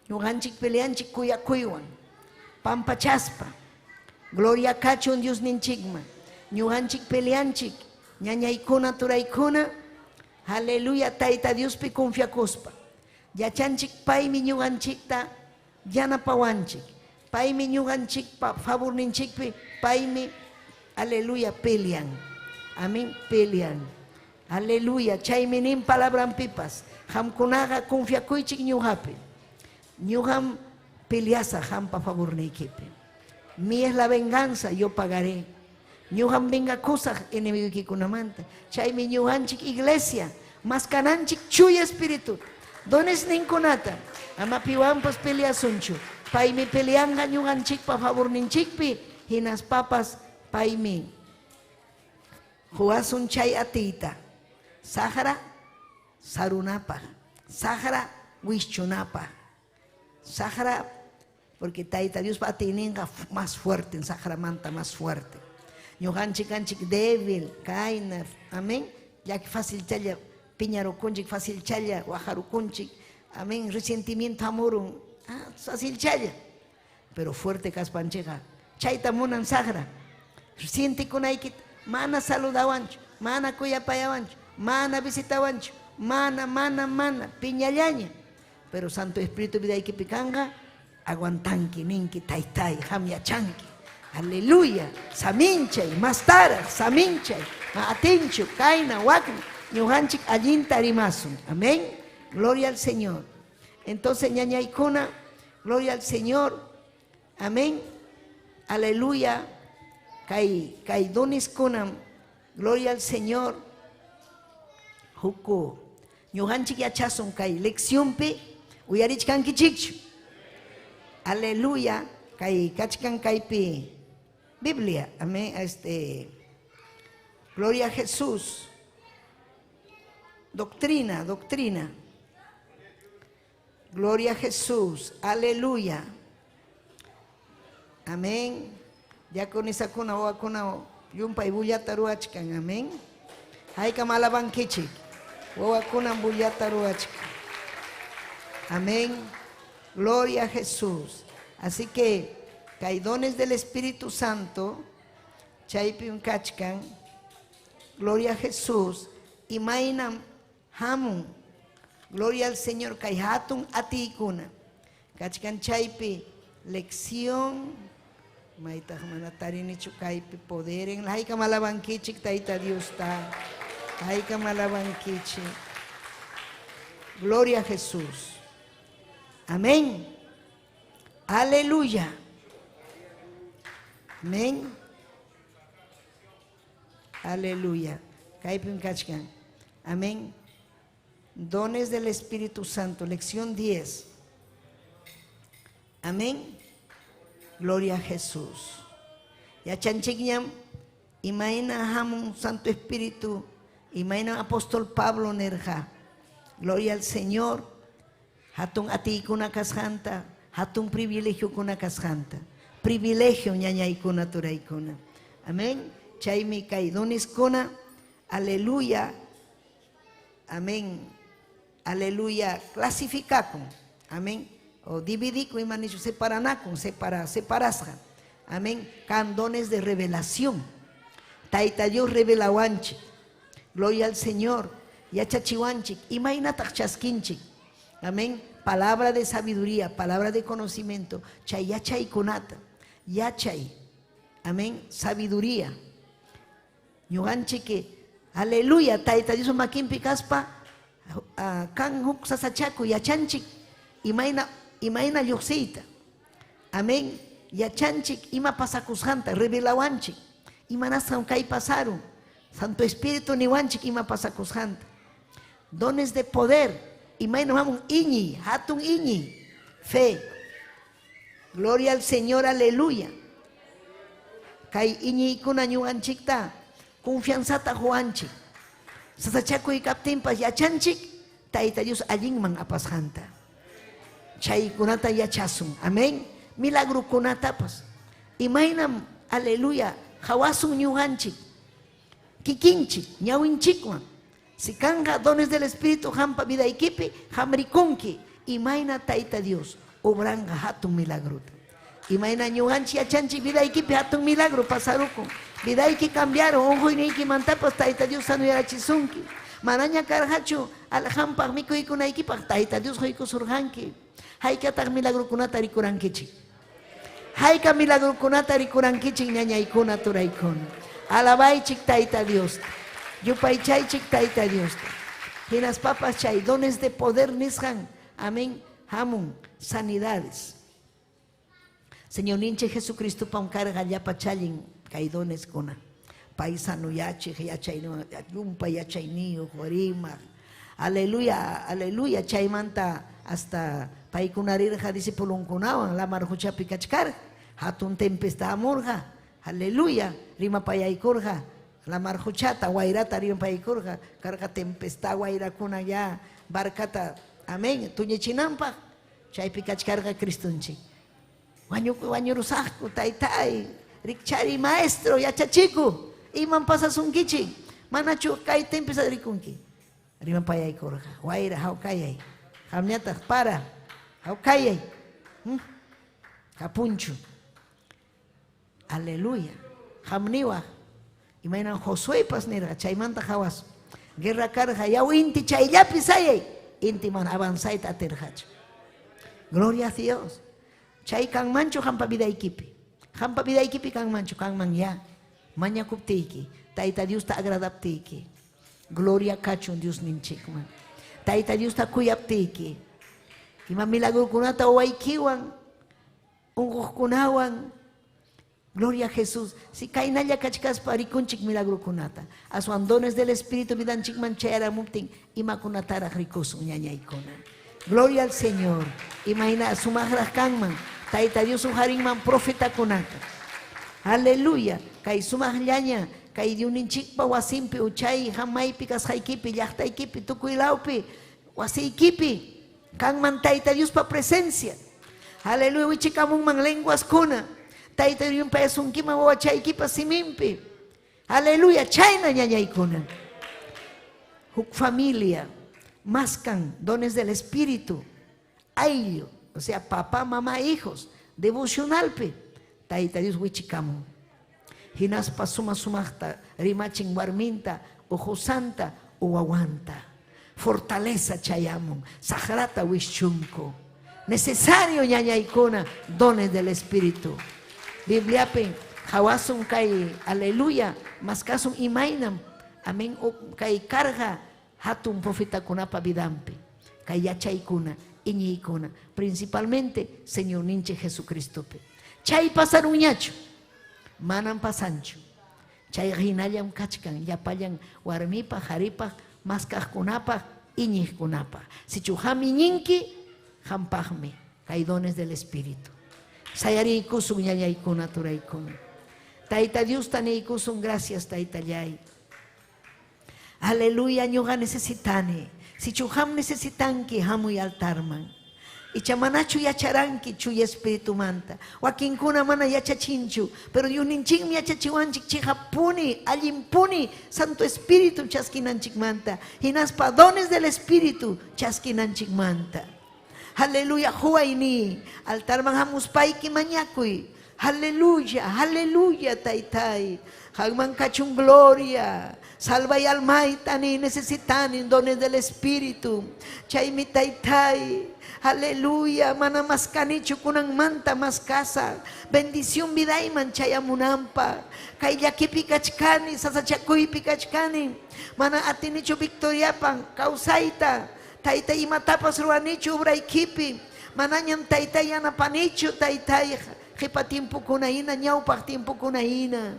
Ñuqanchik peleanchik kuyakuywan. Pampachaspa. Gloria kachun Dios ninchikma. Ñuqanchik peleanchik. Ñañaykuna turaykuna. Aleluya. Tayta Diospi confiakuspa. Yachanchik paymi ñuqanchikta yanapawanchik. Paymi ñuqanchikpa favorninchikpi paymi aleluya pelean. Amén, pelean. Aleluya. Chaymi nin palabranpipas. Hamkunaqa confiakuychik ñuqapi. Ñuqam peleasa hampa favorniykipi. Mi es la venganza, yo pagaré. Ñuqam vengakusaq enemigukikunamanta. Chaymi ñuqanchik iglesia. Maskananchik chuya espíritu. Dones ninkunata. Amapiwanpas peleasunchu. Paimi peleanga ñuqanchik pa favor ninchikpi hinas papas paimi juasun chay atita sahara sarunapa sahara wischunapa sahara porque Taita Dios va a tener más fuerte en sahara manta más fuerte ñuqanchik kanchik débil kaina amén ya que fácil challa piñarukunchik fácil challa guajarukunchik amén resentimiento amor fácil challa pero fuerte kaspancheja chayta munan sahara siente kunaykit mana saludawanchu mana kuyapayawanchu mana visitawanchu mana piñallaña pero Santo Espíritu vidayki pikanga aguantanki ninki taytay hamyachanki aleluya saminchay mastara saminchay atinchu kaina wakni ñuqanchik allinta rimasun amén gloria al Señor entonces ñañaykuna gloria al Señor amén aleluya kay dones kunam gloria al Señor huku ñuqanchik yachasun kay leccionpi uyarichkankichikchu aleluya kay kachkan kaypi Biblia amén gloria a Jesús doctrina gloria a Jesús aleluya amén ya con esa kuna o kuna yumpa ibuyata ruachkan amén hay kamalaban kichik o kuna buyata ruachkan amén gloria a Jesús así que hay dones del Espíritu Santo chaypi un kachkan gloria a Jesús y mainam hamun gloria al Señor kay hatun atikuna kachkan chaypi lección maita manatarini chukaypi poder en la haika malabankichik taita Dios ta haika malabankichik gloria a Jesús amén aleluya amén aleluya kaypin kachkan amén dones del Espíritu Santo lección 10 amén gloria a Jesús ya chanchigñam imaina hamun Santo Espíritu imaina apóstol Pablo nerja gloria al Señor hatun atikuna kasjanta hatun privilegio kuna kasjanta privilegio ñañaykuna turaykuna amén chaymi kay dones kuna aleluya amén aleluya clasificakun amén o dividico y manicho separanakun separasja amén candones de revelación taita Dios revelawanchik gloria al Señor yachachiwanchik imaynataq chaskinchik amén palabra de sabiduría palabra de conocimiento chay yachaykunata yachay amén sabiduría ñuqanchik aleluya taita Dios makinpi kaspa kan huk sasachaku yachanchik imayna lluqsiyta amén yachanchik ima pasakusqanta revelawanchik imanasqan kay pasaron Santo Espíritu niwanchik ima pasakusqanta dones de poder imayna hamun iñi hatun iñi fe gloria al Señor aleluya kay iñiykuna ñuqanchikta confianzata juanchik sasachakuy kaptinpas yachanchik taita Dios allinman apasqanta chaykunata yachasun amén milagrukunatapas imaynam aleluya hawasun ñuqanchik kikinchik ñawinchikwan si kanga dones del Espíritu hampa vidaykipi hamrikunki imayna taita Dios obranga hatun milagruta imayna ñuqanchik yachanchik vidaykipi hatun milagro pasarukun vidayki cambiaron unquyniyki mantapas taita Dios sanuyarachisunki manaña karqachu alhampaq mikuykunaykipaq taita Dios quykusurqanki haykataq milagrukunata rikurankichik hayka milagrukunata rikurankichik ñañaykuna turaykuna alabaychik taita Dios yupaychaychik taita Dios hinas papas chay dones de poder nisqan amén hamun sanidades Señor ninche Jesucristo pam carga llapa challin kay dones kuna paisano yachik yachayno yumpa yachayniyo jorima Aleluya, aleluya. Chaymanta hasta paykunarirja disipulunkunawan lamar huchapi kachkar. Hatun tempestad amurja. Aleluya. Rima payaykurja. Lamar huchata wairata rima payaykurja. Karka tempestad wairakuna ya barkata. Amén. Tuñechinampa. Chaypi kachkarga Cristunchi. Wanyurusahku taytay. Rikchari maestro yachachiku. Iman pasasunkichi. Manachu kay tempestad rikunki. Rima payaykurja. Waira haukayay. Hamnyata para. Haukayay. Kapunchu. Aleluya. Hamniwa. Imainan Josué pas nirga. Chaymanta hawas. Guerra karja. Yau inti chayllapi sayay. Inti man avanzay taterjach. Gloria a Dios. Chay kang mancho hampa vida equipi. Hampa vida equipi kang mancho. Kang man ya. Maña kuptiki. Taita Dios ta agradaptiki. Gloria kachun Dios ninchikman. Taita Dios ta kuyaptiki. Ima milagro kunata waikiwan. Unguh kunawan. Gloria a Jesús. Si kainalla kachkas parikunchik milagro kunata. Asuan dones del Espíritu vidanchik manchera mukting. Ima kunatara rikusun ñañaykuna. Gloria al Señor. Imagina sumajras kanman. Taita Dios ujarinman profeta kunata. Aleluya. Kay sumajllaña. Kay diuninchikpa wasimpi uchay hamaypi kasjaykipi llaqtaykipi tukuylawpi wasiykipi kanman Taita Dios pa presencia. Aleluya. Wichikamunman lenguas kuna. Taita Dios pa esunkiman wawachaykipa simimpi. Aleluya. Chayna ñañaykuna. Huk familia. Mascan dones del Espíritu. Ayllo. O sea, papá, mamá, hijos. Devocionalpe. Taita Dios wichikamun. Hinas pasuma sumachta, rimachin warminta, ojo santa, o aguanta. Fortaleza chayamon, sagrata wishchunko. Necesario ñañaykuna, dones del Espíritu. Biblia pen, hawasun kay, aleluya, maskasun imainam, amén, kay carga, hatun profeta kunapa vidampi, kay yachaykuna, iñiykuna, principalmente, Señor ninche Jesucristo. Chay pasaron ñacho. Manan pasanchu. Chay rinallam kachkan. Yapayan warmipa, jaripa, maskajkunapa, iñijkunapa. Si chuham iñinki, jampajme. Kay dones del Espíritu. Sayarikusun ñañaykuna turaykuna. Taita Dios taneikusun gracias taita yay. Aleluya ñuga necesitane. Si chuham necesitanki, hamuy altarman. Y chamanachu yacharanki chuy Espíritu manta. Wakinkuna mana yachachinchu. Pero Dios ninchik mi yachachiwanchik chihapuni, allimpuni, Santo Espíritu chaskinanchik manta. Hinaspa dones del Espíritu chaskinanchik manta. Aleluya, huayni. Altarman hamuspaiki mañakuy. Aleluya, aleluya, taitai. Hagman kachun gloria. Salva y almaitani necesitan dones del Espíritu. Chaymi taitai. Aleluya, mana maskanichu kunang manta mas casa. Bendición vidaiman chayamunampa. Kay yakipi kachkani, sasachakuypi kachkani. Mana atinichu victoriapan, kausaita. Taita imatapas ruanichu ubraykipi. Mananyam taita yanapanichu taitay. Hipa tiempo kunaina, ñawpak tiempo kunaina.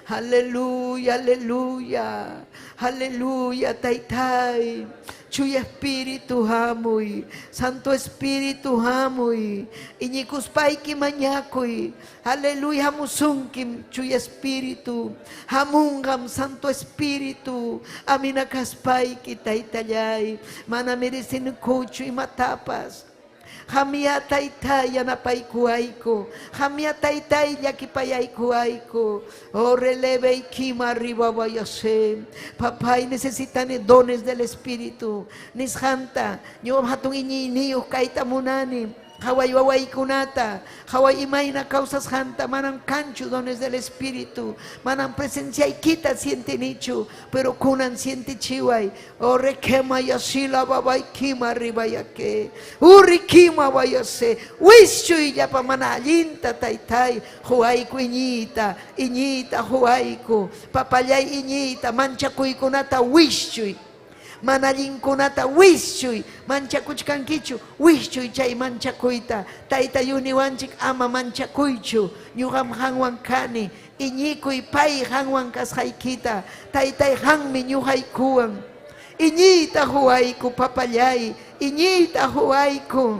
Aleluya, aleluya. Aleluya, taitai. Chuy Espíritu hamuy, Santo Espíritu hamuy, iñikuspaiki mañakuy, aleluya hamusunkim, Chuy Espíritu, hamungam Santo Espíritu, aminakaspaiki taitayay, mana merecen kuchu y matapas. Hamia taitai yanapaykuayko, hamia taitai yakipayaykuayko, oh releve y kima arriba vayase. Papá, necesitan dones del Espíritu. Nishanta, yo hatun iñiniyo kaita munani. Hawai wawai kunata, hawai imaina causas hanta, manan canchu dones del Espíritu, manan presencia y quita siente nicho, pero kunan siente chihuay, o requema y así la babay kima arriba ya que, urikima vayase, wishu y ya pa manalinta taitai, huayco iñita, huayco, papayay iñita, mancha kunata wishu. Manallinkunata wischuy manchakuchkankichu wischuy chay manchakuyta tayta yuniwanchik ama manchakuychu ñuqam hanwan kani iñikuy pay hanwan kasqaykita taytay hanmi ñuqaykuwan Iñita huayku papayay. Iñita huayku.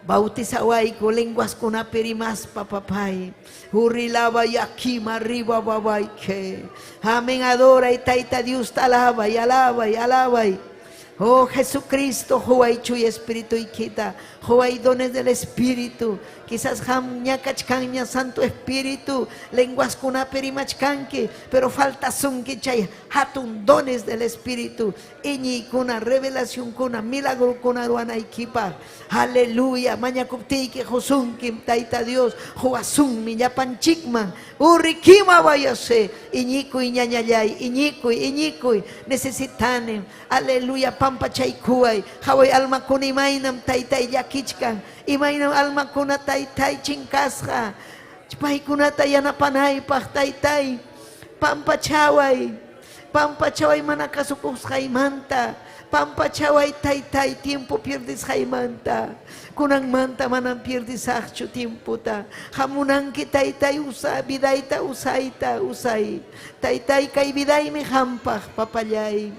Bautizawayku lenguas kunapirimas papapay. Hurilaba y aquí arriba babay que. Amén, adora y taita Dios te alaba y alaba y alaba. Oh Jesucristo, Joay Chuy Espíritu y quita, Joay dones del Espíritu, quizás hamña cachcaña Santo Espíritu, lenguas kuna perimachkanki, pero falta sunki chay, hatun dones del Espíritu, iñi kuna revelación kuna milagro kuna ruana ikipa, aleluya, maña kuptiki josunki taita Dios, joasun miña panchikman, urikima vayase, iñiku iñañayay, iñiku, necesitanen, aleluya, pampa chaykuay, haway alma kunimaynam taytay yakichkan, imaynam alma kuna taytay chinkasqa, paykunata yanapanaypaq taytay, pampa chaway mana kasukusqaymanta, pampa chaway taytay tiempo pierdisqaymanta, kunan manta manam pierdisaqchu tiemputa, hamunanki taytay vidayta usay, taytay kay vidaymi hampaq papallay.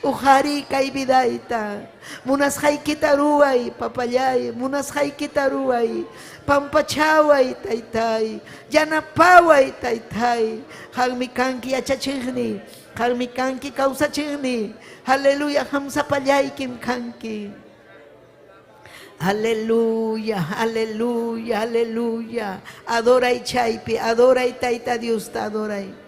Uhari kay bidayta, munas hay kitaruay, papayay, munas hay kitaruay, pampachaway, taytay, yanapaway, taytay, hagmikanki achachigni, hagmikanki kausachigni, haleluya, hamsapayay kimkanki. Aleluya, aleluya, aleluya, adoray chaypi, adoray tayta Dios, adoray.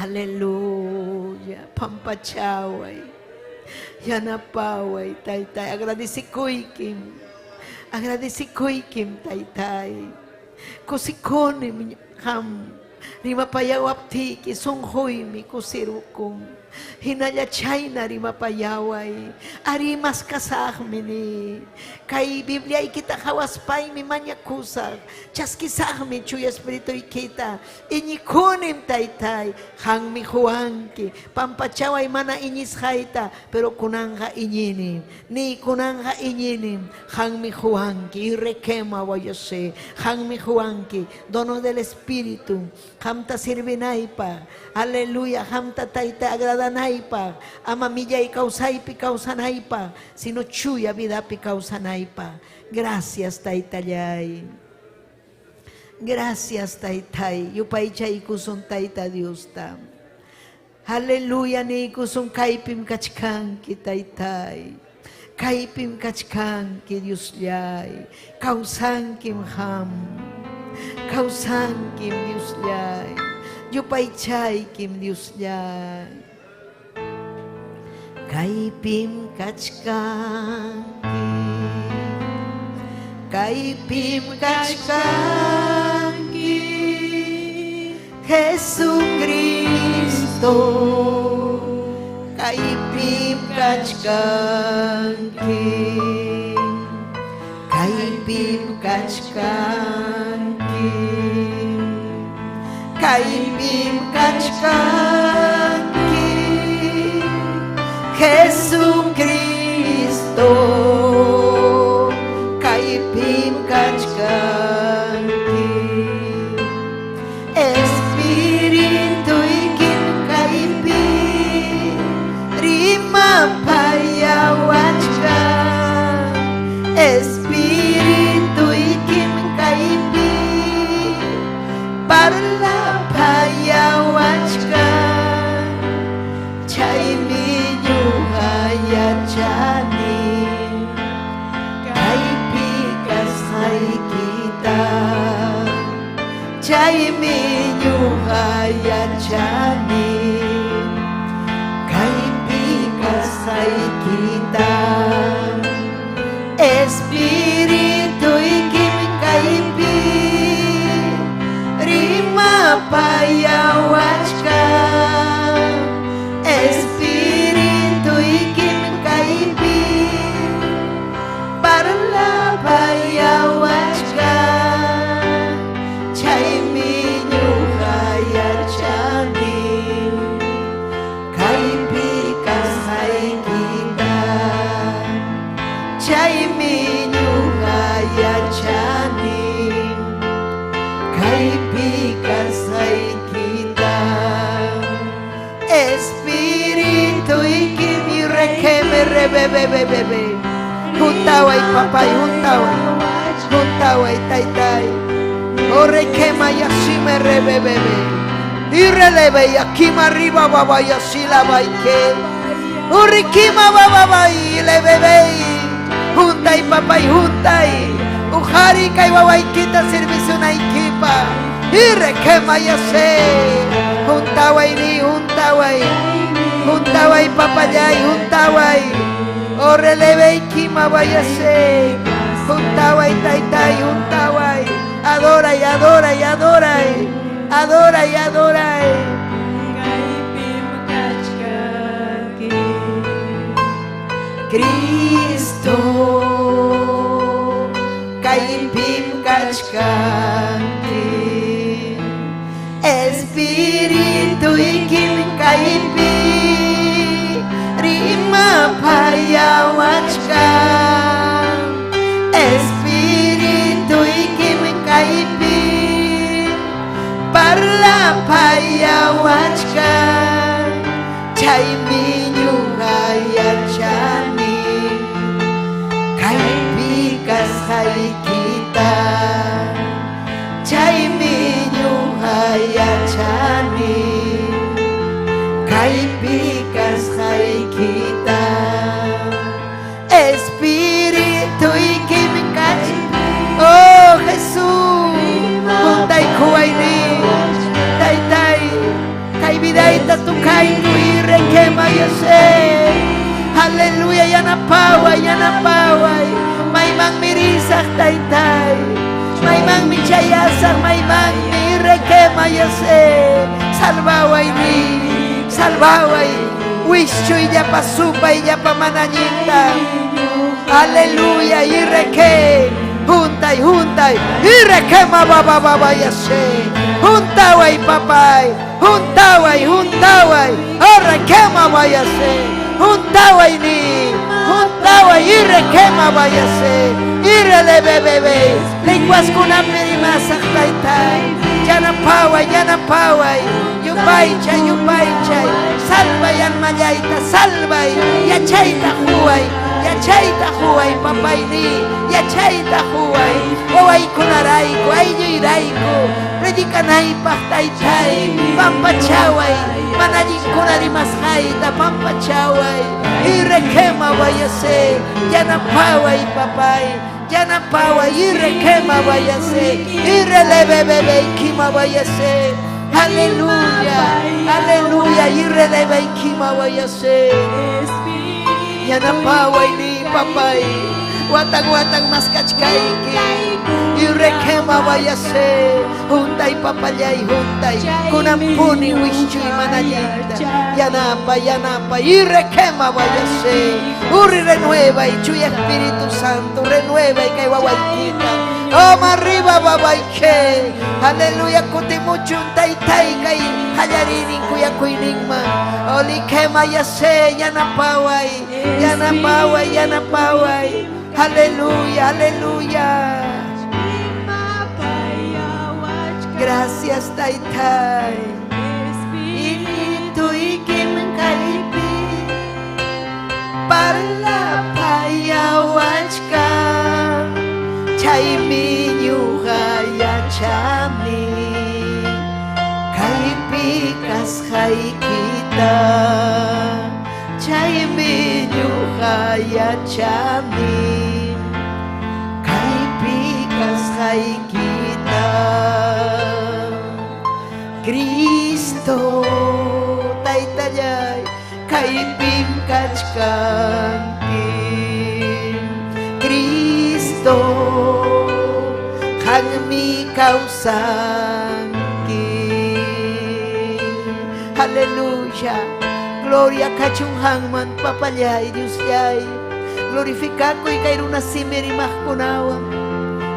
Aleluya, pampachaway, yanapaway, taytay, agradecikuykim, taytay, kusikonim ham, rimapayawaptiki, sonhoymi kusirukum, hinallachayna rimapayaway, arimas kasagmini, kay Biblia ikita hawaspaymi manyakusag, chaskisagmi chuy Espiritu ikita, iñikunim taytay, hangmi huanki, pampachaway mana iñishayta, pero kunanga iñinim, ni kunanga iñinim, hangmi huanki, irequema wayose, hangmi huanki, dono del Espíritu, hamta sirvinaypa, aleluya, hamta tayta agradanaypa, amamilla y causaypi causanaypa, sino chuya vidapi causanaypa. Gracias taytayay. Gracias taytay. Yupay chay kusun tayta Dios tam. Aleluya ni kusun kaipim kachkanki taytay. Kaipim kachkanki Dios yay. Kausankim ham. Kausankim Dios yay. Yupay chay kim Dios yay. Kaipim kachkanki. Kaipim kachkanki, Jesucristo. Kaipim kachkanki, kaipim kachkanki, kaipim kachkanki, Jesucristo. Kaipim kachkanki, Espiritu ikin kaipim, rimapayawachkan, Espiritu ikin kaipim, parlapayawachkan, chaymi nyuhayachani. Chaymi nyuhayachani, kaypi kasay kita, Espiritu ikim kaypi, rimapayawachkan, Espiritu ikim kaypi, parlapayawachkan, chaymi nyuhayachani. rebebebebebe. Juntaway papay, juntaway taytay. Ore quema y así me rebebebe. Y releve y aquí me arriba baba y así la baike. Ore quema baba y le bebe. Juntay papay, juntay. Ujari kay baba kita servicio na equipa. Y requema y así. Juntaway ni juntaway. Juntaway papayay, juntaway. Ore leve y quima vaya se. Juntaway taytay, juntaway. Adora y adora y adora. Adora y adora. Cristo kaipim kachkanti. Espiritu ikim kaipi rima payawachkan. Espiritu ikim kaipi parla payawachkan. Chay minyungayachani kaipikas hai kita. Chay minyungayachani kaipikas hai kita. Espiritu ikimikach. Oh Jesús, juntay kuway ni taytay kay bidayta tukay nui requema yose. Aleluya, yanapaway, yanapaway. Maymang mirisak taytay. Maymang michayasak, maymang mi requema yose. Salvaway ni, salvaway. Wishu y ya pasupa y ya pamananyita. Aleluya, y reque. Juntay, juntay. Y requema baba baba yase. Juntaway papay. Juntaway, juntaway. Oh requema vayase. Juntaway ni. Juntaway y requema vayase. Y relebebebe. Lenguas kuna perimasak taytay. Yanapaway, yanapaway. Yupaychay, yupaychay. Salvay almayayta, salvay. Yachayta huway. Yachayta huway papay ni. Yachayta huway. Oway kunarayko, ayyo irayko. Predikanay pahtaytay. Pampachaway. Manayik kunarimasayta. Pampachaway. Irequema vayase. Yanapaway papay. Yanapaway. Irequema vayase. Irelebebebe ikima vayase. Aleluya. Aleluya. Irelebe ikima vayase. Yanapaway ni papay. Watang-watang mas kachkaiki. Irequema vayase. Juntay papayay, juntay. Kunampuni wischuy manayita. Yanapa, yanapa. Irequema vayase. Uri renueva y chuy Espíritu Santo. Renueva y kay wawaykita. Oh arriba babayke. Aleluya kutimuchun taytay kay hayarinin kuya kuiningma. Oli kema yase. Yanapaway. Yanapaway, yanapaway. Aleluya, aleluya. Gracias taytay. Espiritu ikim kaipi parla payawachkan. Chay minyugayachami kaipikas hay kita. Chay minyugayachami kaipikas hay kita. Cristo taytayay kaipim kachkantin. Cristo hanmi kausankin. Aleluya. Gloria kachung hangman papayay Dios yay. Glorifica ko kay runa simerimah kunawa.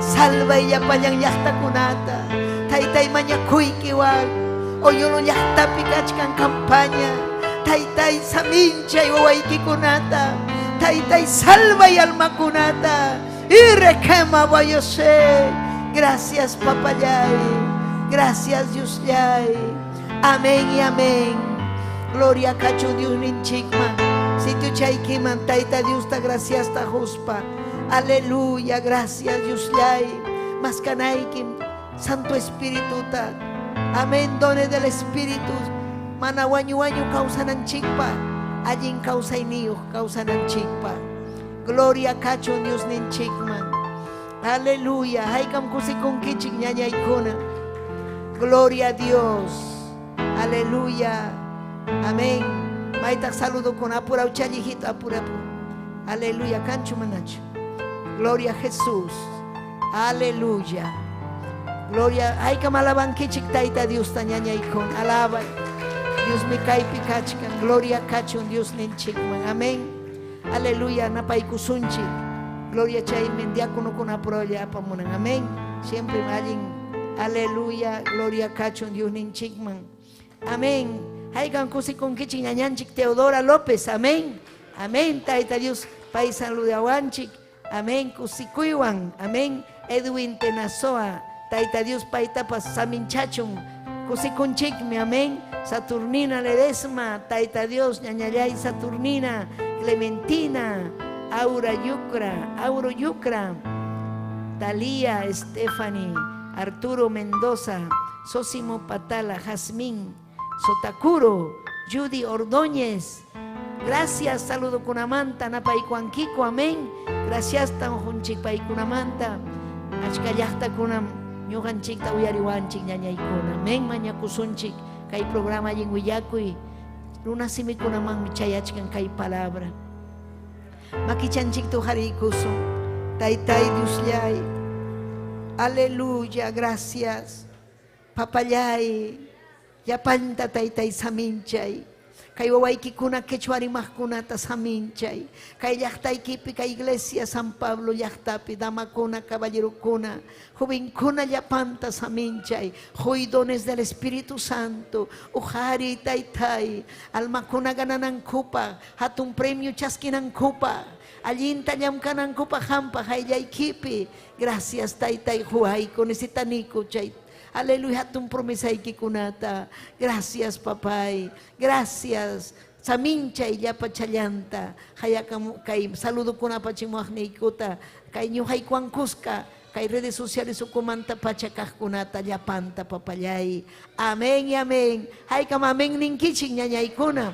Salva ya panyang yakta kunata. Taytay manya kuy kiwag. O yun yakta pikachkan kampanya. Taytay saminchay wawayki kunata. Taytay salva y alma kunata. Irequema vayose. Gracias papayay. Gracias Dios yay. Amén y amén. Gloria kachu Dios ninchikma. Si tu Puchaykiman Taita Dios ta gracias ta huspa. Aleluya, gracias Dios lay. Maskanaykim Santo Espíritu ta. Amén, dones del Espíritu. Mana wanyu causa nanchikpa. Allin causa iniyo causa nanchikpa. Gloria cacho Dios ninchikman. Aleluya. Haykam kusikun kichik ñañaykuna. Gloria a Dios. Aleluya. Amén. Maitak saludo con apura uchallijito apura. Aleluya. Cancho manacho. Gloria a Jesús. Aleluya. Gloria. Haykam alaban kichik taita Dios tañañaykun. Alaba. Dios me cae picachkan. Gloria cacho Dios ninchikman. Amén. Aleluya. Napaykusunchi. Gloria chay mendiakuno con aproya apamunan. Amén. Siempre alguien. Aleluya. Gloria cacho Dios ninchikman. Amén. Haigan kusi con kichin añanchik Teodora López. Amén. Amén. Taita Dios paisa ludawanchik. Amén. Kusikuiwan. Amén. Edwin Tenazoa. Taita Dios paitapas saminchachun. Kusikunchikme. Amén. Saturnina Ledesma. Taita Dios ñañayay Saturnina. Clementina. Auro Yucra. Talía Stephanie. Arturo Mendoza. Sosimo Patala. Jazmín. Sotakuro, Judy Ordóñez. Gracias, saludo kunamanta, napaykuankiku, amén. Gracias, tan junchik paykunamanta. Achkallakta kunam, ñuqanchik uyariwanchik ñañaykuna. Amén, mañakusunchik, kay programa allin willakuy. Runasimi kunaman chayachkan kay palabra. Makichanchik tujarikusun. Taytay Diosllay. Aleluya, gracias. Papayay. Yapanta taytay saminchay. Kay wawaykikuna quechua rimaqkunata saminchay. Kay llaqtaykipi kay iglesia San Pablo llaqtapi damakuna caballerokuna jovenkuna llapanta saminchay. Dones del Espíritu Santo ujari taytay almakuna gananankupa hatun premio chaskinankupa allinta llamkanankupa hampa hayllaykipi. Gracias taytay huayko necesitaniku chay. Aleluya, hatun promesa ikikunata. Gracias, papay. Gracias. Saminchay yapachallanta. Hayakam kay saludo kuna pachimuajneikuta. Kay ñuhay kuankuska. Kay redes sociales ukumanta pachakajkunata yapanta papayay. Amén y amén. Haykam amén ninkichik ñañaykuna.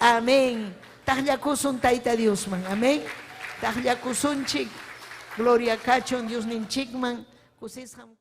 Amén. Tajakusun taita Dios man. Amén. Tajakusunchik. Gloria kachon Dios ninchikman. Kusisham